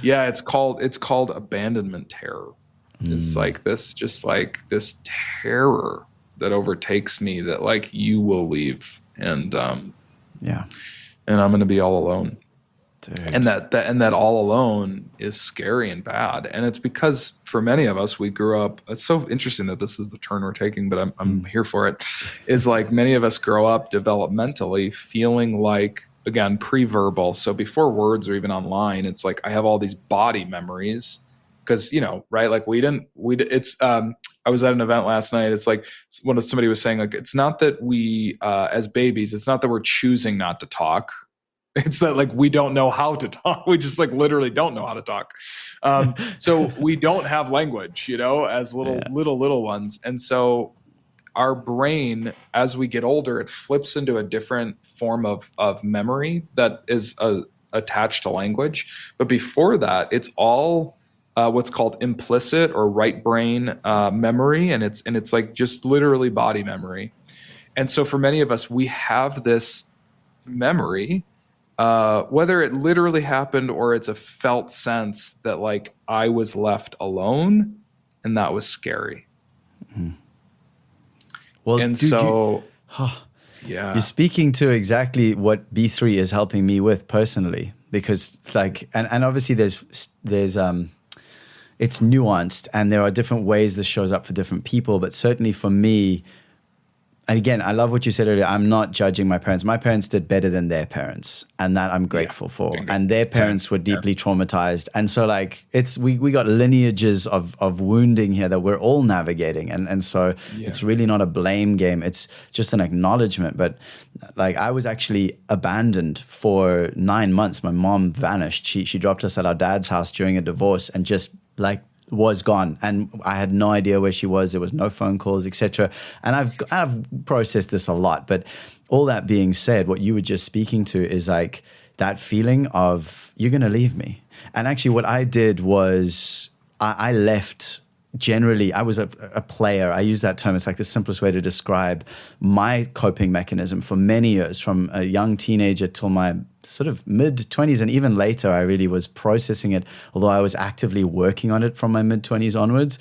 yeah, it's called abandonment terror. It's like this, just like this terror that overtakes me that like you will leave and I'm going to be all alone. Dude. And that all alone is scary and bad. And it's because for many of us, we grew up, it's so interesting that this is the turn we're taking, but I'm here for it, is like many of us grow up developmentally feeling like, again, pre-verbal. So before words are even online, it's like, I have all these body memories because, you know, right. Like I was at an event last night. It's like when somebody was saying like, it's not that we, as babies, it's not that we're choosing not to talk. It's that like we don't know how to talk. We just like literally don't know how to talk. So we don't have language, you know, as little ones. And so our brain, as we get older, it flips into a different form of memory that is attached to language. But before that, it's all what's called implicit or right brain memory, and it's like just literally body memory. And so for many of us, we have this memory. Whether it literally happened or it's a felt sense that like I was left alone and that was scary. Mm. Well, and dude, so, you're speaking to exactly what B3 is helping me with personally, because like, and obviously there's it's nuanced and there are different ways this shows up for different people, but certainly for me, and again, I love what you said earlier. I'm not judging my parents. My parents did better than their parents, and that I'm grateful for. And their parents were deeply traumatized. And so like we got lineages of wounding here that we're all navigating. And so it's really not a blame game. It's just an acknowledgement. But like I was actually abandoned for 9 months. My mom vanished. She dropped us at our dad's house during a divorce and just like was gone, and I had no idea where she was. There was no phone calls, etc. And I've processed this a lot, but all that being said, what you were just speaking to is like that feeling of you're going to leave me. And actually what I did was I left. Generally, I was a player. I use that term. It's like the simplest way to describe my coping mechanism for many years, from a young teenager till my sort of mid-20s, and even later, I really was processing it, although I was actively working on it from my mid-20s onwards.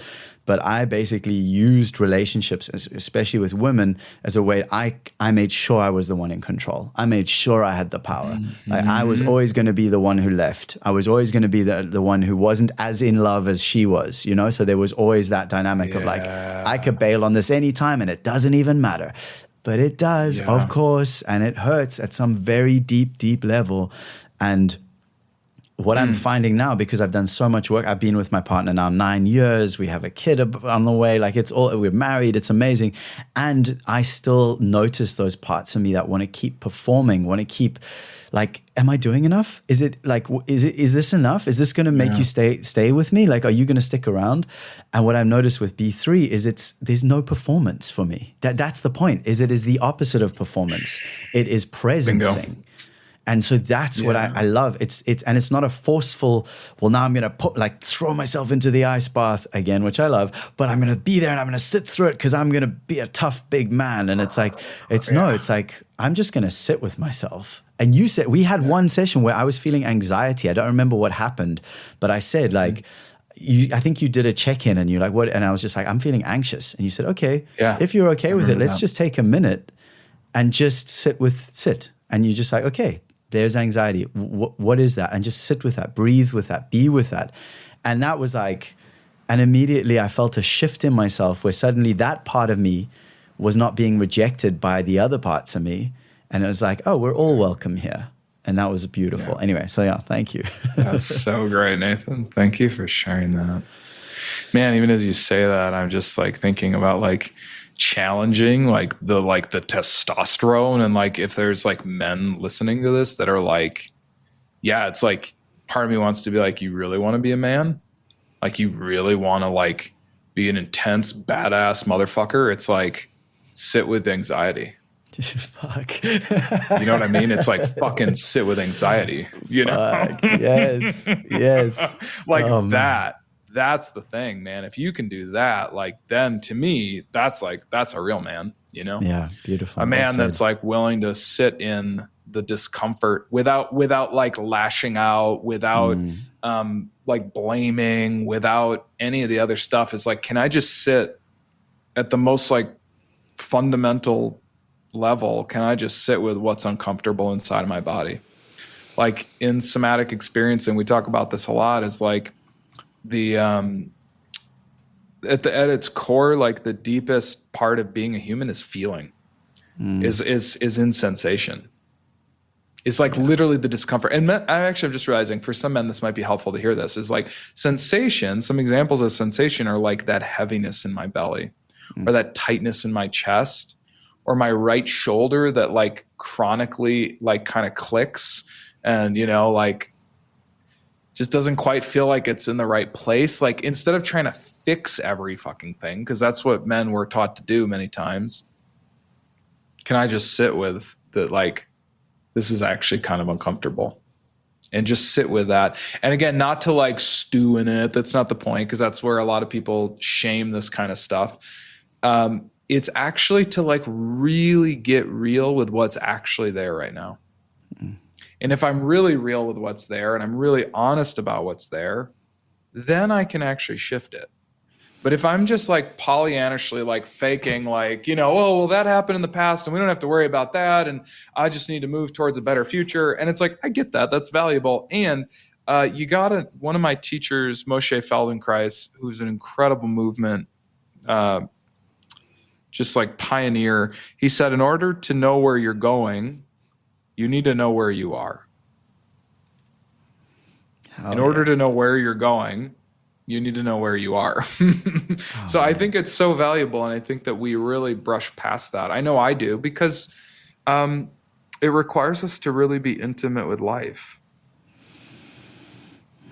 But I basically used relationships, especially with women, as a way I made sure I was the one in control. I made sure I had the power. Mm-hmm. Like I was always going to be the one who left. I was always going to be the one who wasn't as in love as she was, you know? So there was always that dynamic of like, I could bail on this anytime and it doesn't even matter. But it does, of course, and it hurts at some very deep, deep level. And what I'm finding now, because I've done so much work, I've been with my partner now 9 years. We have a kid on the way. Like we're married. It's amazing. And I still notice those parts of me that want to keep performing, want to keep like, am I doing enough? Is it like, is this enough? Is this going to make you stay with me? Like, are you going to stick around? And what I've noticed with B3 is there's no performance for me. That's the point, is it is the opposite of performance. It is presencing. Bingo. And so that's what I love. It's not a forceful, well, now I'm going to throw myself into the ice bath again, which I love, but I'm going to be there and I'm going to sit through it because I'm going to be a tough, big man. And it's like, it's like, I'm just going to sit with myself. And you said, we had one session where I was feeling anxiety. I don't remember what happened, but I said like, I think you did a check-in and you're like, what? And I was just like, I'm feeling anxious. And you said, okay, if you're okay with it, let's just take a minute and just sit. And you're just like, okay, there's anxiety. What is that? And just sit with that, breathe with that, be with that. And that was like, and immediately I felt a shift in myself where suddenly that part of me was not being rejected by the other parts of me. And it was like, oh, we're all welcome here. And that was beautiful. Yeah. Anyway, so thank you. That's so great, Nathan. Thank you for sharing that. Man, even as you say that, I'm just like thinking about like, challenging like the testosterone, and like if there's like men listening to this that are like, yeah, it's like part of me wants to be like, you really want to be a man? Like you really want to like be an intense badass motherfucker? It's like sit with anxiety. Fuck. You know what I mean? It's like fucking sit with anxiety, you know? Fuck. Yes. Like man. that's the thing, man. If you can do that, like then to me, that's a real man, you know? Yeah, beautiful. A man that's like willing to sit in the discomfort without like lashing out, without like blaming, without any of the other stuff. Is like, can I just sit at the most like fundamental level? Can I just sit with what's uncomfortable inside of my body? Like in somatic experience, and we talk about this a lot, is like the at its core, like the deepest part of being a human is feeling, is in sensation. It's like literally the discomfort. And I'm just realizing for some men, this might be helpful to hear this, is like sensation. Some examples of sensation are like that heaviness in my belly, or that tightness in my chest, or my right shoulder that like chronically like kind of clicks and, you know, like just doesn't quite feel like it's in the right place. Like instead of trying to fix every fucking thing, because that's what men were taught to do many times, can I just sit with that, like, this is actually kind of uncomfortable, and just sit with that. And again, not to like stew in it. That's not the point, because that's where a lot of people shame this kind of stuff. It's actually to like really get real with what's actually there right now. And if I'm really real with what's there and I'm really honest about what's there, then I can actually shift it. But if I'm just like Pollyannishly like faking, like, you know, oh, well, that happened in the past and we don't have to worry about that, and I just need to move towards a better future. And it's like, I get that. That's valuable. And one of my teachers, Moshe Feldenkrais, who's an incredible movement, just like pioneer, he said, in order to know where you're going, you need to know where you are. In order to know where you're going, you need to know where you are. So I think it's so valuable, and I think that we really brush past that. I know I do, because it requires us to really be intimate with life.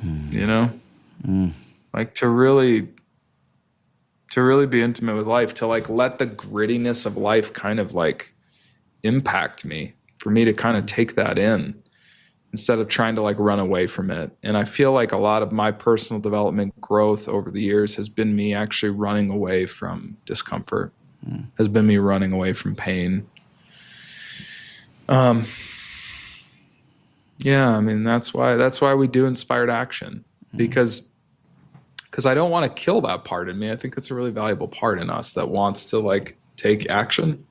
You know? Like to really be intimate with life, to like let the grittiness of life kind of like impact me, for me to kind of take that in instead of trying to like run away from it. And I feel like a lot of my personal development growth over the years has been me actually running away from discomfort, has been me running away from pain. Yeah, I mean, that's why we do inspired action, because I don't want to kill that part in me. I think it's a really valuable part in us that wants to like take action.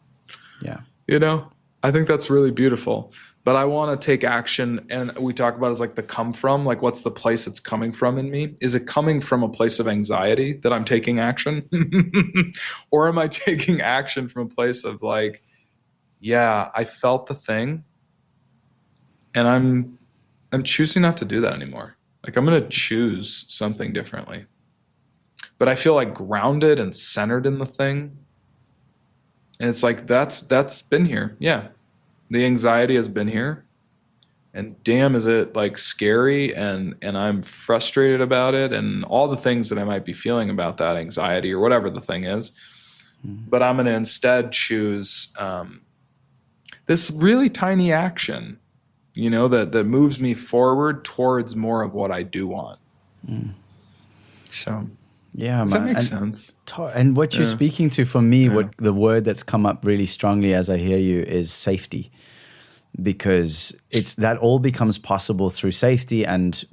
Yeah. You know, I think that's really beautiful, but I want to take action. And we talk about it as like the come from, like what's the place it's coming from in me? Is it coming from a place of anxiety that I'm taking action? Or am I taking action from a place of like, yeah, I felt the thing and I'm choosing not to do that anymore. Like I'm going to choose something differently, but I feel like grounded and centered in the thing. And it's like, that's been here. Yeah. The anxiety has been here, and damn, is it like scary, and I'm frustrated about it, and all the things that I might be feeling about that anxiety or whatever the thing is. But I'm going to instead choose this really tiny action, you know, that moves me forward towards more of what I do want. So yeah, does that make sense? And what you're speaking to, for me, what the word that's come up really strongly as I hear you is safety, because it's that all becomes possible through safety, and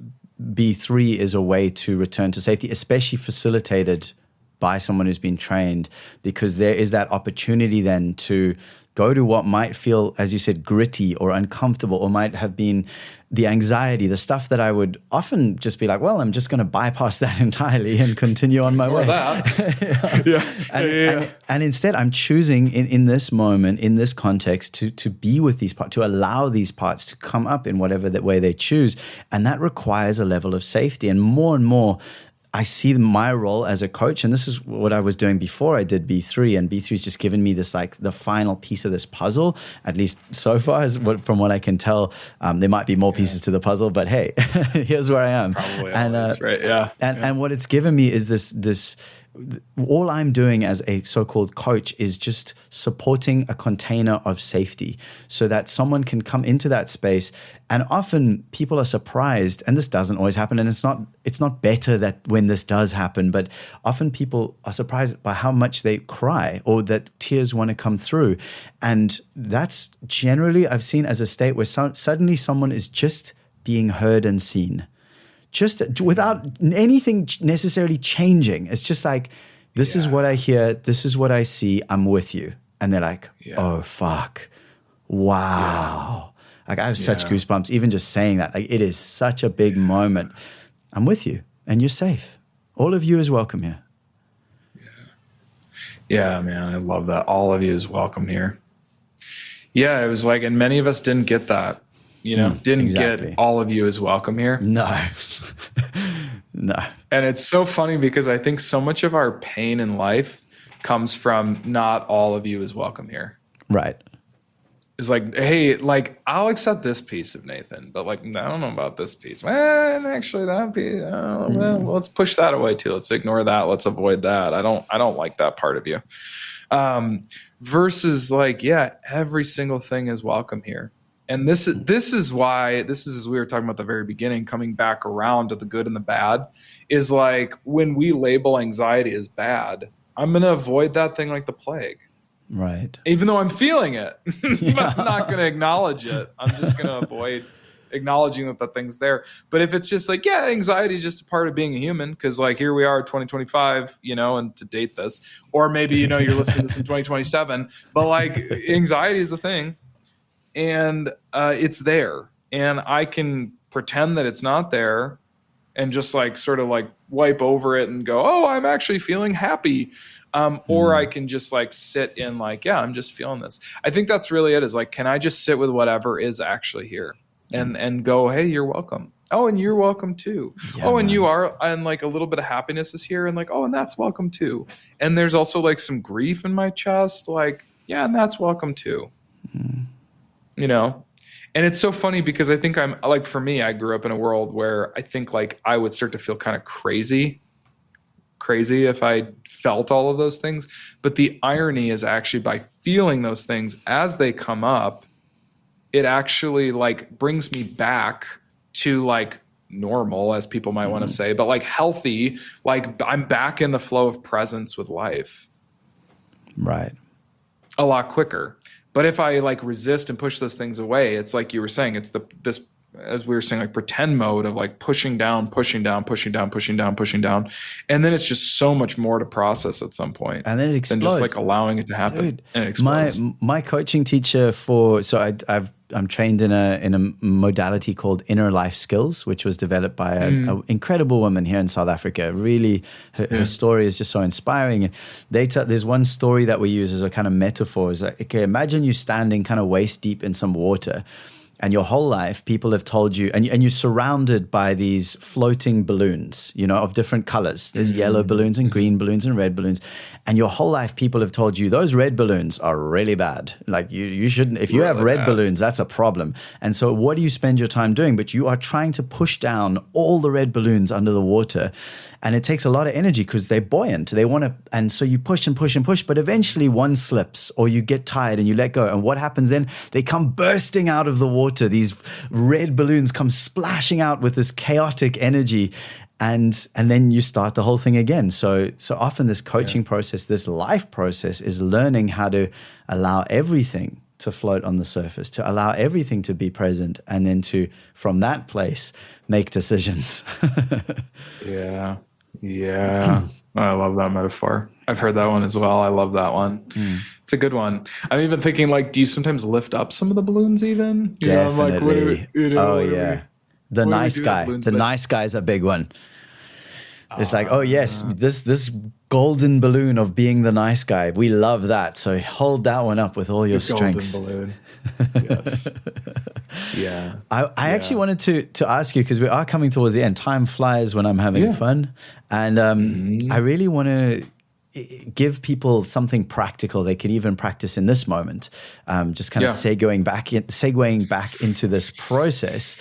B3 is a way to return to safety, especially facilitated by someone who's been trained, because there is that opportunity then to go to what might feel, as you said, gritty or uncomfortable, or might have been the anxiety, the stuff that I would often just be like, well, I'm just going to bypass that entirely and continue on my way. And instead, I'm choosing in this moment, in this context, to be with these parts, to allow these parts to come up in whatever that way they choose. And that requires a level of safety. And more, I see my role as a coach, and this is what I was doing before I did B3, and B3's just given me this, like, the final piece of this puzzle, at least so far, from what I can tell. There might be more pieces to the puzzle, but hey, here's where I am. Probably and always, right? Yeah. And what it's given me is this. All I'm doing as a so-called coach is just supporting a container of safety so that someone can come into that space. And often people are surprised, and this doesn't always happen, and it's not better that when this does happen, but often people are surprised by how much they cry or that tears want to come through. And that's generally, I've seen, as a state where suddenly someone is just being heard and seen. Just without anything necessarily changing. It's just like, this is what I hear. This is what I see. I'm with you. And they're like, oh, fuck. Wow. Like, I have such goosebumps even just saying that. Like, it is such a big moment. I'm with you and you're safe. All of you is welcome here. Yeah, man, I love that. All of you is welcome here. Yeah, it was like, and many of us didn't get that. Didn't get all of you is welcome here. No. No. And it's so funny because I think so much of our pain in life comes from not all of you is welcome here. Right. It's like, hey, like, I'll accept this piece of Nathan, but like, I don't know about this piece. And actually that piece, well, let's push that away too. Let's ignore that. Let's avoid that. I don't like that part of you. Versus like, every single thing is welcome here. And this is why, as we were talking about at the very beginning, coming back around to the good and the bad, is like, when we label anxiety as bad, I'm going to avoid that thing like the plague. Right. Even though I'm feeling it, but I'm not going to acknowledge it. I'm just going to avoid acknowledging that thing's there. But if it's just like, anxiety is just a part of being a human, because like, here we are 2025, and to date this, or maybe, you're listening to this in 2027, but like, anxiety is a thing. And it's there, and I can pretend that it's not there and just like sort of like wipe over it and go, oh, I'm actually feeling happy. Or I can just like sit in like, I'm just feeling this. I think that's really it, is like, can I just sit with whatever is actually here and go, hey, you're welcome. Oh, and you're welcome too. Yeah, and you are, and like a little bit of happiness is here, and like, oh, and that's welcome too. And there's also like some grief in my chest, like, and that's welcome too. And it's so funny because I think I'm like, for me, I grew up in a world where I think like I would start to feel kind of crazy if I felt all of those things. But the irony is actually, by feeling those things as they come up, it actually like brings me back to like normal, as people might want to say, but like healthy, like I'm back in the flow of presence with life. Right. A lot quicker. But if I like resist and push those things away, it's like you were saying, it's this, as we were saying, like pretend mode of like pushing down. And then it's just so much more to process at some point. And then it explodes. Than just like allowing it to happen. Dude, and it explodes. My coaching teacher I'm trained in a modality called Inner Life Skills, which was developed by an incredible woman here in South Africa. Really, her story is just so inspiring. There's one story that we use as a kind of metaphor. Is like, okay, imagine you standing kind of waist deep in some water, and your whole life people have told you, and you're surrounded by these floating balloons, of different colors. There's yellow balloons and green balloons and red balloons. And your whole life people have told you those red balloons are really bad. Like you shouldn't, if you have red balloons, that's a problem. And so what do you spend your time doing? But you are trying to push down all the red balloons under the water. And it takes a lot of energy because they're buoyant. They want to, and so you push and push and push, but eventually one slips or you get tired and you let go. And what happens then? They come bursting out of the water. These red balloons come splashing out with this chaotic energy. And then you start the whole thing again. So often this coaching process, this life process, is learning how to allow everything to float on the surface, to allow everything to be present, and then to, from that place, make decisions. Yeah. I love that metaphor. I've heard that one as well. I love that one. It's a good one. I'm even thinking, like, do you sometimes lift up some of the balloons even? Definitely. The nice guy. The nice guy is a big one. It's like, oh yes, this golden balloon of being the nice guy. We love that. So hold that one up with all your strength. Golden balloon. Yes. Yeah. I actually wanted to ask you, because we are coming towards the end. Time flies when I'm having fun. And I really want to give people something practical they could even practice in this moment. Just kind of segueing back into this process.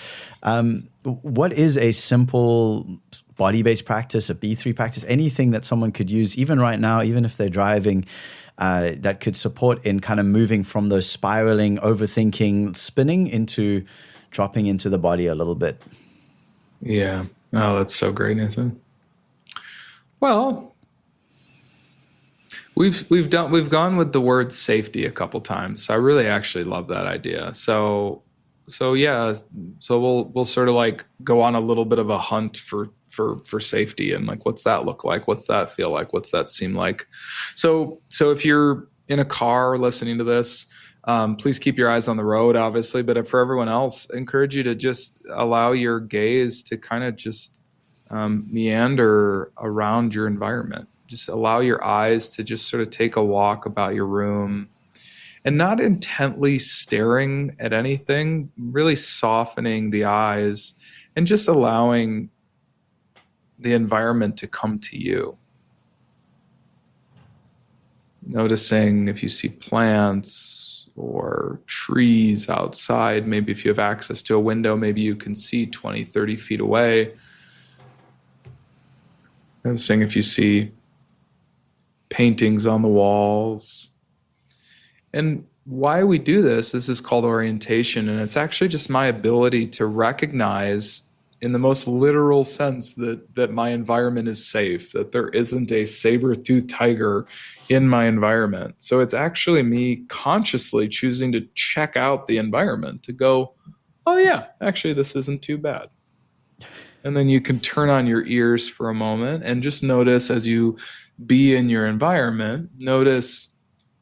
What is a simple body-based practice, a B3 practice, anything that someone could use even right now, even if they're driving, that could support in kind of moving from those spiraling, overthinking, spinning into dropping into the body a little bit? Yeah. Oh, that's so great, Nathan. Well, we've gone with the word safety a couple times. So I really actually love that idea. So we'll sort of like go on a little bit of a hunt for safety, and like, what's that look like? What's that feel like? What's that seem like? So if you're in a car listening to this, please keep your eyes on the road, obviously, but for everyone else, I encourage you to just allow your gaze to kind of just meander around your environment. Just allow your eyes to just sort of take a walk about your room, and not intently staring at anything, really softening the eyes and just allowing the environment to come to you. Noticing if you see plants or trees outside, maybe if you have access to a window, maybe you can see 20, 30 feet away. Noticing if you see paintings on the walls. And why we do this is called orientation, and it's actually just my ability to recognize in the most literal sense that my environment is safe, that there isn't a saber-toothed tiger in my environment. So it's actually me consciously choosing to check out the environment, to go, oh yeah, actually this isn't too bad. And then you can turn on your ears for a moment and just notice, as you be in your environment, notice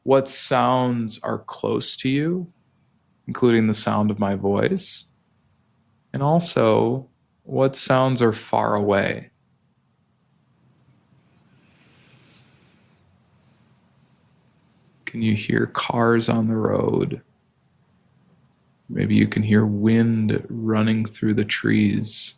what sounds are close to you, including the sound of my voice, and also what sounds are far away. Can you hear cars on the road? Maybe you can hear wind running through the trees.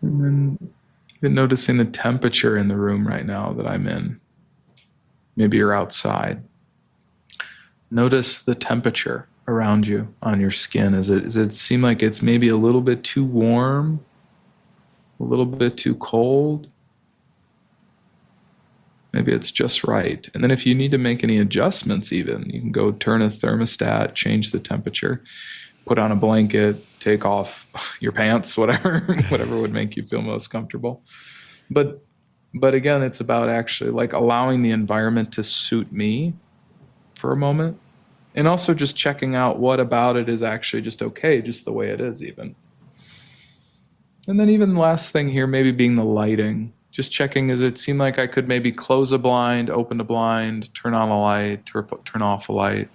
And then even noticing the temperature in the room right now that I'm in. Maybe you're outside. Notice the temperature around you on your skin. Does it seem like it's maybe a little bit too warm? A little bit too cold? Maybe it's just right. And then if you need to make any adjustments even, you can go turn a thermostat, change the temperature, put on a blanket, take off your pants, whatever would make you feel most comfortable. But again, it's about actually like allowing the environment to suit me for a moment, and also just checking out what about it is actually just okay, just the way it is even. And then even the last thing here, maybe being the lighting, just checking, does it seem like I could maybe close a blind, open a blind, turn on a light, turn off a light?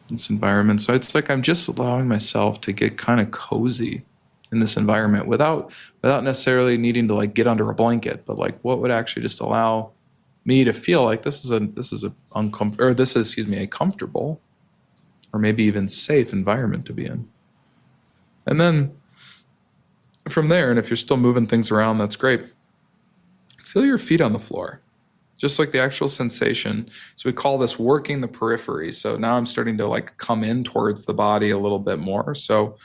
This environment. So it's like I'm just allowing myself to get kind of cozy in this environment without necessarily needing to like get under a blanket, but like what would actually just allow me to feel like this is a comfortable or maybe even safe environment to be in. And then from there, and if you're still moving things around, that's great. Feel your feet on the floor. Just like the actual sensation. So we call this working the periphery. So now I'm starting to like come in towards the body a little bit more. So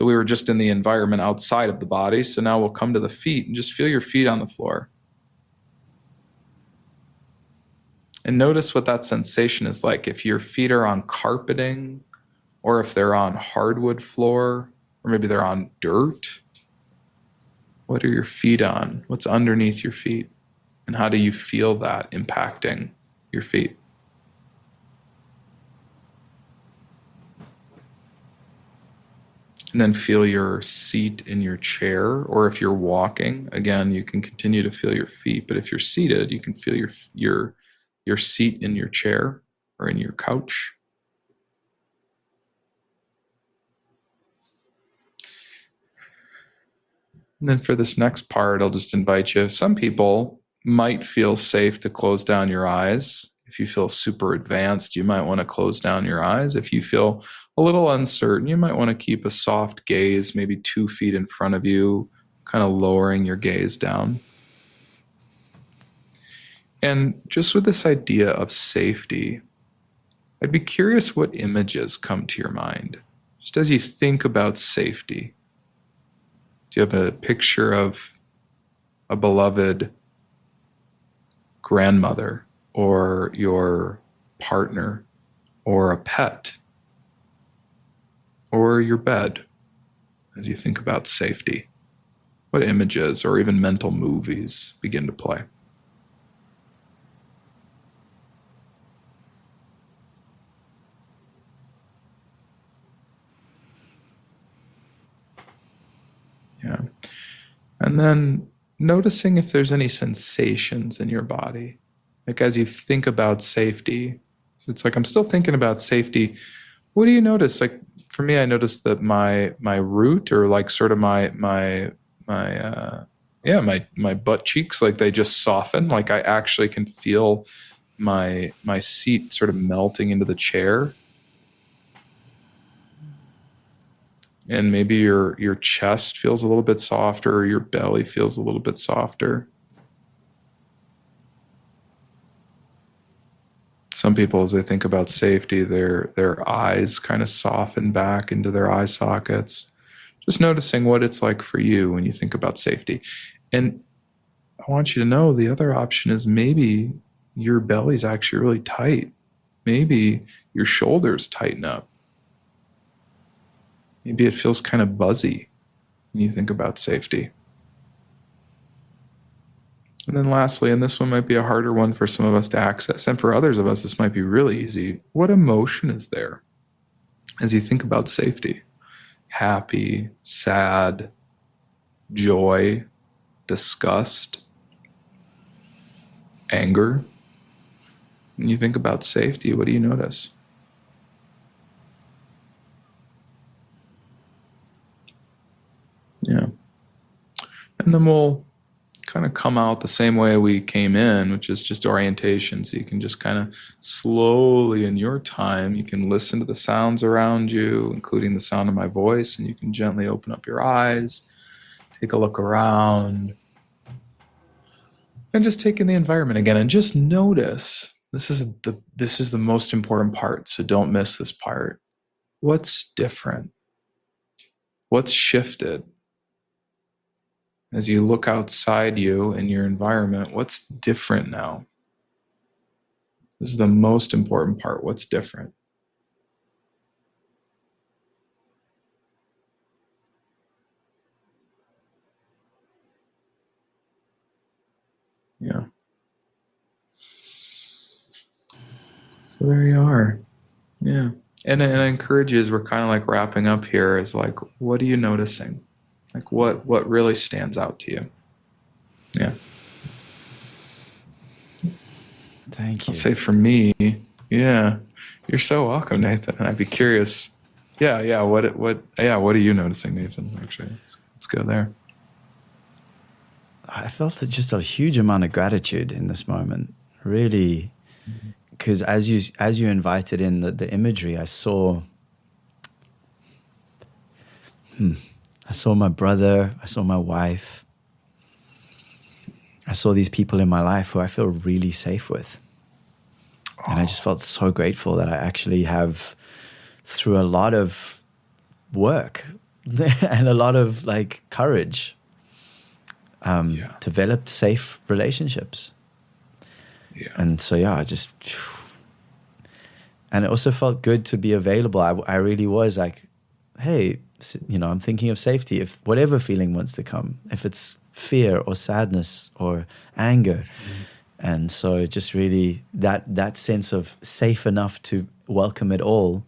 we were just in the environment outside of the body. So now we'll come to the feet and just feel your feet on the floor. And notice what that sensation is like. If your feet are on carpeting, or if they're on hardwood floor, or maybe they're on dirt. What are your feet on? What's underneath your feet? And how do you feel that impacting your feet? And then feel your seat in your chair, or if you're walking, again, you can continue to feel your feet. But if you're seated, you can feel your seat in your chair or in your couch. And then for this next part, I'll just invite you. Some people might feel safe to close down your eyes. If you feel super advanced, you might want to close down your eyes. If you feel a little uncertain, you might want to keep a soft gaze, maybe 2 feet in front of you, kind of lowering your gaze down. And just with this idea of safety, I'd be curious what images come to your mind, just as you think about safety. Do you have a picture of a beloved grandmother, or your partner, or a pet, or your bed, as you think about safety? What images or even mental movies begin to play? Yeah. And then noticing if there's any sensations in your body. Like as you think about safety, so it's like I'm still thinking about safety. What do you notice? Like for me, I noticed that my root, or like sort of my butt cheeks, like they just soften. Like I actually can feel my seat sort of melting into the chair. And maybe your chest feels a little bit softer, or your belly feels a little bit softer. Some people, as they think about safety, their eyes kind of soften back into their eye sockets. Just noticing what it's like for you when you think about safety. And I want you to know the other option is maybe your belly's actually really tight. Maybe your shoulders tighten up. Maybe it feels kind of buzzy when you think about safety. And then lastly, and this one might be a harder one for some of us to access, and for others of us, this might be really easy. What emotion is there as you think about safety? Happy, sad, joy, disgust, anger. When you think about safety, what do you notice? Yeah. And then we'll kind of come out the same way we came in, which is just orientation. So you can just kind of slowly in your time, you can listen to the sounds around you, including the sound of my voice, and you can gently open up your eyes, take a look around, and just take in the environment again, and just notice. This is the most important part, so don't miss this part. What's different? What's shifted? As you look outside you in your environment, what's different now? This is the most important part. What's different? Yeah. So there you are. Yeah. And I encourage you, as we're kind of like wrapping up here, is like, what are you noticing? Like what really stands out to you? Yeah. Thank you. I'll say for me, yeah. You're so welcome, Nathan. And I'd be curious. Yeah. What are you noticing, Nathan? Actually, let's go there. I felt just a huge amount of gratitude in this moment, really, because as you invited in the imagery, I saw my brother, I saw my wife, I saw these people in my life who I feel really safe with. And I just felt so grateful that I actually have, through a lot of work and a lot of like courage, developed safe relationships. Yeah. And so, and it also felt good to be available. I really was like, hey, I'm thinking of safety. If whatever feeling wants to come, if it's fear or sadness or anger. And so just really that sense of safe enough to welcome it all,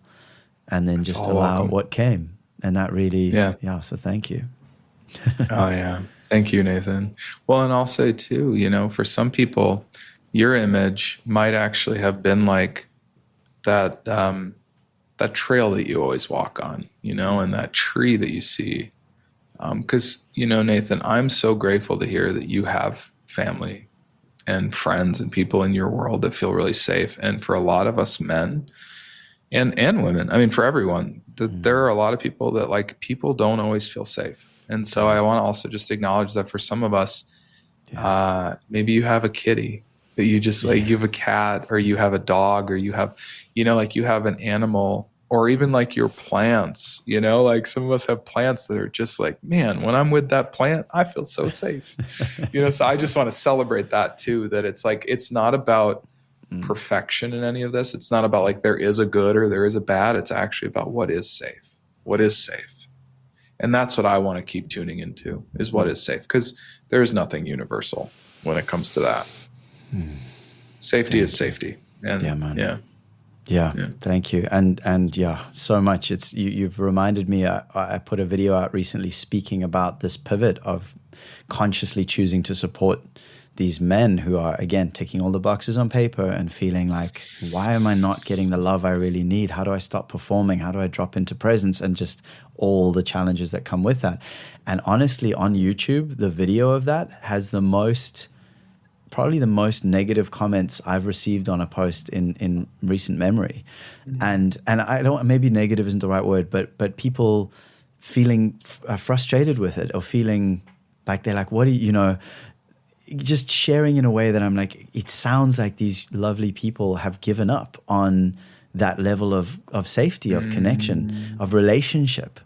and then just allow what came. And that really, Yeah. So thank you. Oh, yeah. Thank you, Nathan. Well, and I'll say too, for some people, your image might actually have been like that, that trail that you always walk on, and that tree that you see. Because, Nathan, I'm so grateful to hear that you have family and friends and people in your world that feel really safe. And for a lot of us men and women, I mean, for everyone, there are a lot of people that people don't always feel safe. And so I want to also just acknowledge that for some of us, maybe you have a kitty that you just you have a cat, or you have a dog, or you have, you have an animal, or even your plants, some of us have plants that are just man, when I'm with that plant, I feel so safe, so I just want to celebrate that too, that it's not about perfection in any of this. It's not about there is a good or there is a bad. It's actually about what is safe. And that's what I want to keep tuning into, is what is safe, because there's nothing universal when it comes to that. Safety is safety. And Yeah, thank you. And yeah, so much. It's you've reminded me, I put a video out recently speaking about this pivot of consciously choosing to support these men who are, again, ticking all the boxes on paper and feeling like, why am I not getting the love I really need? How do I stop performing? How do I drop into presence? And just all the challenges that come with that. And honestly, on YouTube, the video of that has probably the most negative comments I've received on a post in recent memory. And I don't, maybe negative isn't the right word, but people feeling frustrated with it, or feeling like they're like, what do you, just sharing in a way that I'm like, it sounds like these lovely people have given up on that level of safety, of connection, of relationship.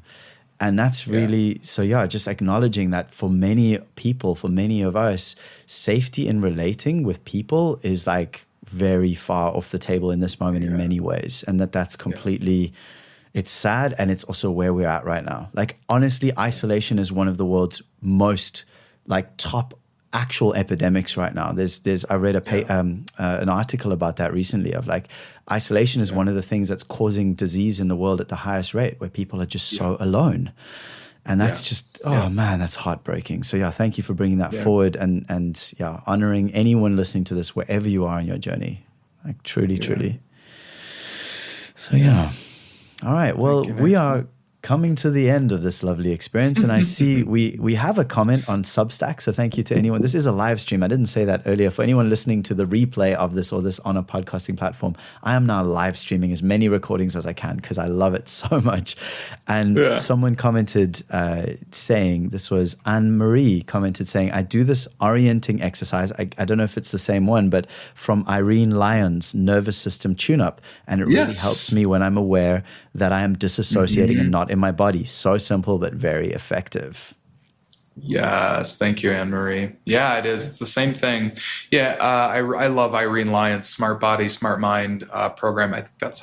And that's really, just acknowledging that for many people, for many of us, safety in relating with people is very far off the table in this moment in many ways. And that's completely, it's sad. And it's also where we're at right now. Honestly, isolation is one of the world's most top actual epidemics right now. I read an article about that recently of isolation is one of the things that's causing disease in the world at the highest rate, where people are just so alone. And that's just, man, that's heartbreaking. So thank you for bringing that forward and honoring anyone listening to this wherever you are in your journey. Truly. So all right. Well, we are coming to the end of this lovely experience, and I see we have a comment on Substack, so thank you to anyone. This is a live stream. I didn't say that earlier. For anyone listening to the replay of this, or this on a podcasting platform, I am now live streaming as many recordings as I can because I love it so much. And someone commented saying, this was Anne-Marie commented saying, I do this orienting exercise. I don't know if it's the same one, but from Irene Lyon's nervous system tune-up, and it really helps me when I'm aware that I am disassociating and not in my body. So simple, but very effective. Yes. Thank you, Anne-Marie. Yeah, it is. It's the same thing. Yeah. I love Irene Lyon's Smart Body, Smart Mind program. I think that's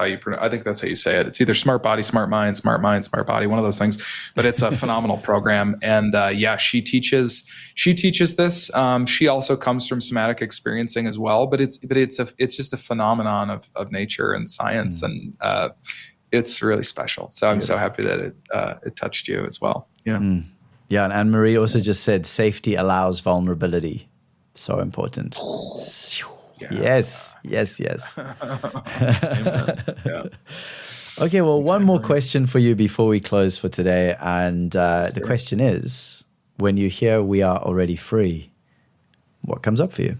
how you say it. It's either Smart Body, Smart Mind, Smart Body, one of those things, but it's a phenomenal program. And she teaches this. She also comes from somatic experiencing as well, but it's just a phenomenon of nature and science. And, it's really special. So I'm so happy that it touched you as well. Yeah. Yeah. And Anne-Marie also just said, safety allows vulnerability. So important. Yes. Okay. Well, one more question for you before we close for today. And the question is, when you hear we are already free, what comes up for you?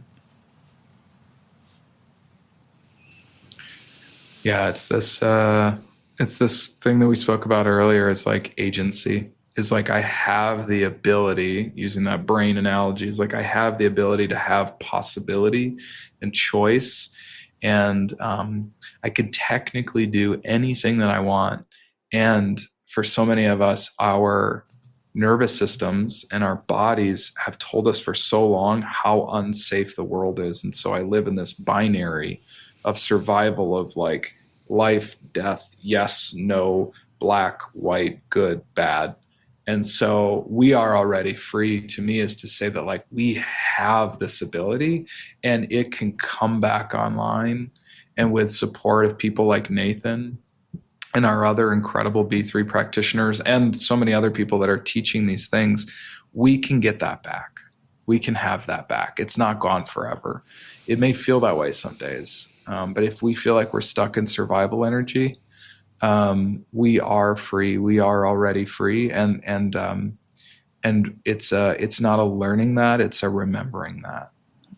Yeah, it's this thing that we spoke about earlier. It's agency. Is I have the ability, using that brain analogy, is I have the ability to have possibility and choice. And I could technically do anything that I want. And for so many of us, our nervous systems and our bodies have told us for so long how unsafe the world is. And so I live in this binary of survival of life, death, yes, no, black, white, good, bad. And so we are already free, to me, is to say that we have this ability, and it can come back online. And with support of people like Nathan and our other incredible B3 practitioners and so many other people that are teaching these things, we can get that back. We can have that back. It's not gone forever. It may feel that way some days, but if we feel like we're stuck in survival energy, we are free. We are already free, and it's not a learning that, it's a remembering that.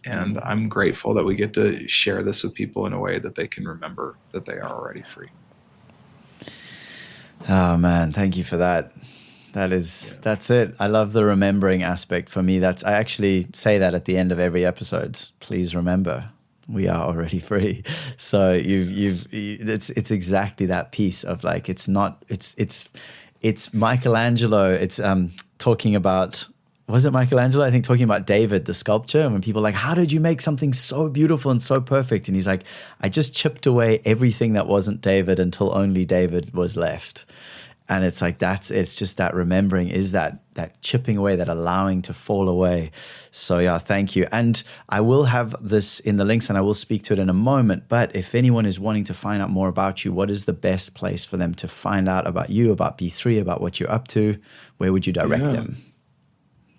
And I'm grateful that we get to share this with people in a way that they can remember that they are already free. Oh man, thank you for that. That's it. I love the remembering aspect. For me, I actually say that at the end of every episode. Please remember, we are already free. So it's exactly that piece of like, it's Michelangelo. It's talking about, was it Michelangelo? I think talking about David, the sculpture. And when people are like, how did you make something so beautiful and so perfect? And he's like, I just chipped away everything that wasn't David until only David was left. And it's like, it's just that remembering is that chipping away, that allowing to fall away. So yeah, thank you. And I will have this in the links and I will speak to it in a moment. But if anyone is wanting to find out more about you, what is the best place for them to find out about you, about B3, about what you're up to? Where would you direct them?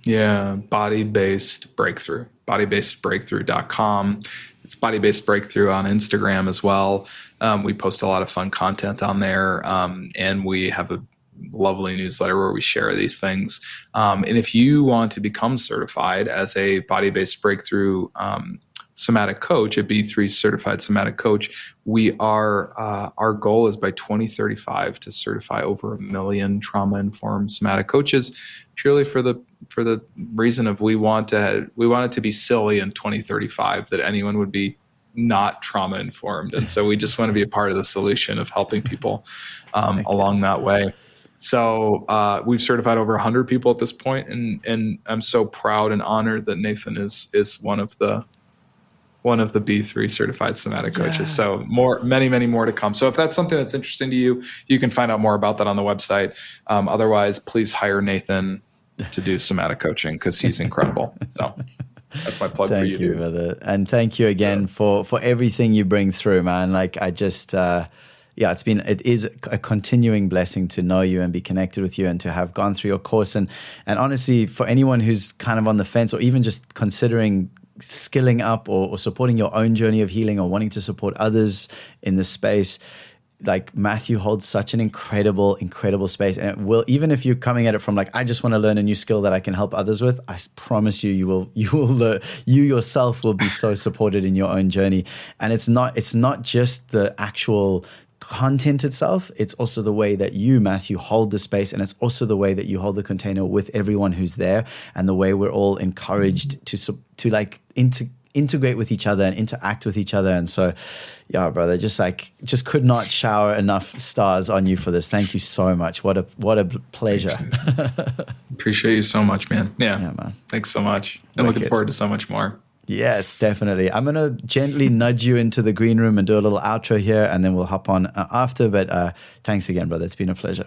Yeah, Body-Based Breakthrough, bodybasedbreakthrough.com. It's Body-Based Breakthrough on Instagram as well. We post a lot of fun content on there, and we have a lovely newsletter where we share these things. And if you want to become certified as a Body-Based Breakthrough somatic coach, a B3 certified somatic coach, our goal is by 2035 to certify over 1 million trauma-informed somatic coaches, purely for the reason of we want it to be silly in 2035 that anyone would be not trauma informed. And so we just want to be a part of the solution of helping people along that way. So we've certified over 100 people at this point, and I'm so proud and honored that Nathan is one of the B3 certified somatic coaches. Yes. So many more to come. So if that's something that's interesting to you, you can find out more about that on the website. Otherwise, please hire Nathan to do somatic coaching because he's incredible. So that's my plug for you. Thank you, brother. And thank you again for everything you bring through, man. Like I just, it is a continuing blessing to know you and be connected with you and to have gone through your course. And honestly, for anyone who's kind of on the fence or even just considering skilling up or supporting your own journey of healing or wanting to support others in this space, like Matthew holds such an incredible space. And it will, even if you're coming at it from like, I just want to learn a new skill that I can help others with, I promise you will learn, you yourself will be so supported in your own journey. And it's not just the actual content itself, it's also the way that you, Matthew, hold the space, and it's also the way that you hold the container with everyone who's there, and the way we're all encouraged to like integrate with each other and interact with each other. And so, yeah, brother, just could not shower enough stars on you for this. Thank you so much. What a pleasure. Appreciate you so much, man. Yeah man. Thanks so much. And looking forward to so much more. Yes, definitely. I'm going to gently nudge you into the green room and do a little outro here, and then we'll hop on after. But thanks again, brother. It's been a pleasure.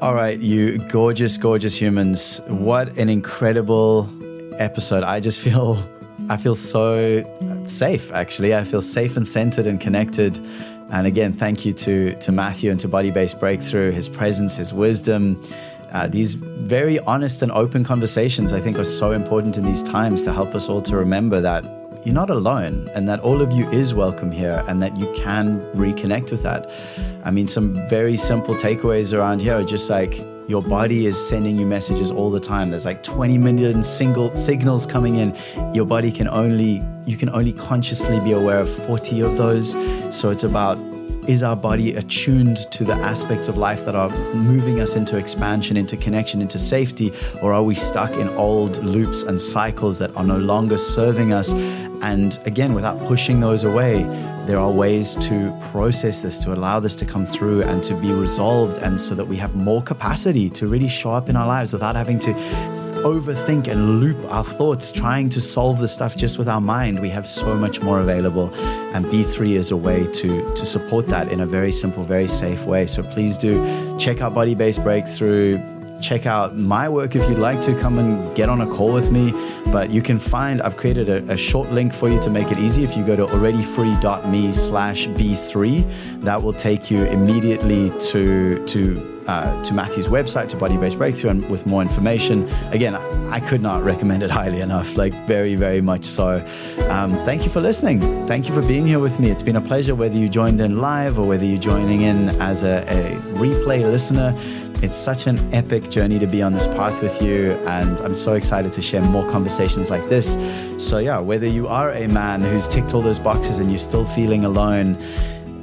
All right, you gorgeous, gorgeous humans. What an incredible episode. I feel so safe, actually. I feel safe and centered and connected. And again, thank you to Matthew and to Body-Based Breakthrough, his presence, his wisdom. These very honest and open conversations, I think, are so important in these times to help us all to remember that you're not alone and that all of you is welcome here and that you can reconnect with that. I mean, some very simple takeaways around here are just like your body is sending you messages all the time. There's like 20 million signals coming in. Your body you can only consciously be aware of 40 of those. So it's about, is our body attuned to the aspects of life that are moving us into expansion, into connection, into safety? Or are we stuck in old loops and cycles that are no longer serving us? And again, without pushing those away, there are ways to process this, to allow this to come through and to be resolved, and so that we have more capacity to really show up in our lives without having to overthink and loop our thoughts, trying to solve the stuff just with our mind. We have so much more available, and B3 is a way to support that in a very simple, very safe way. So please do check out Body-Based Breakthrough. check out my work if you'd like to. Come and get on a call with me. But you can find, I've created a short link for you to make it easy. If you go to alreadyfree.me/B3, that will take you immediately to Matthew's website, to Body Based Breakthrough, and with more information. Again, I could not recommend it highly enough, like very, very much so. Thank you for listening. Thank you for being here with me. It's been a pleasure, whether you joined in live or whether you're joining in as a replay listener. It's such an epic journey to be on this path with you, and I'm so excited to share more conversations like this. So yeah, whether you are a man who's ticked all those boxes and you're still feeling alone,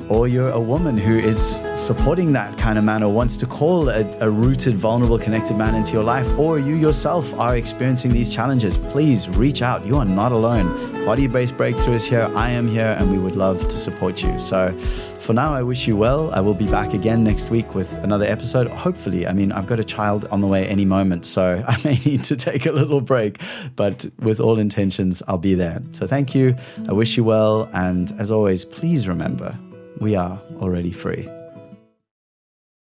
or you're a woman who is supporting that kind of man or wants to call a rooted, vulnerable, connected man into your life, or you yourself are experiencing these challenges, please reach out. You are not alone. Body Based Breakthrough is here. I am here, and we would love to support you. So for now, I wish you well. I will be back again next week with another episode. Hopefully, I mean, I've got a child on the way any moment, so I may need to take a little break, but with all intentions, I'll be there. So thank you. I wish you well. And as always, please remember, we are already free.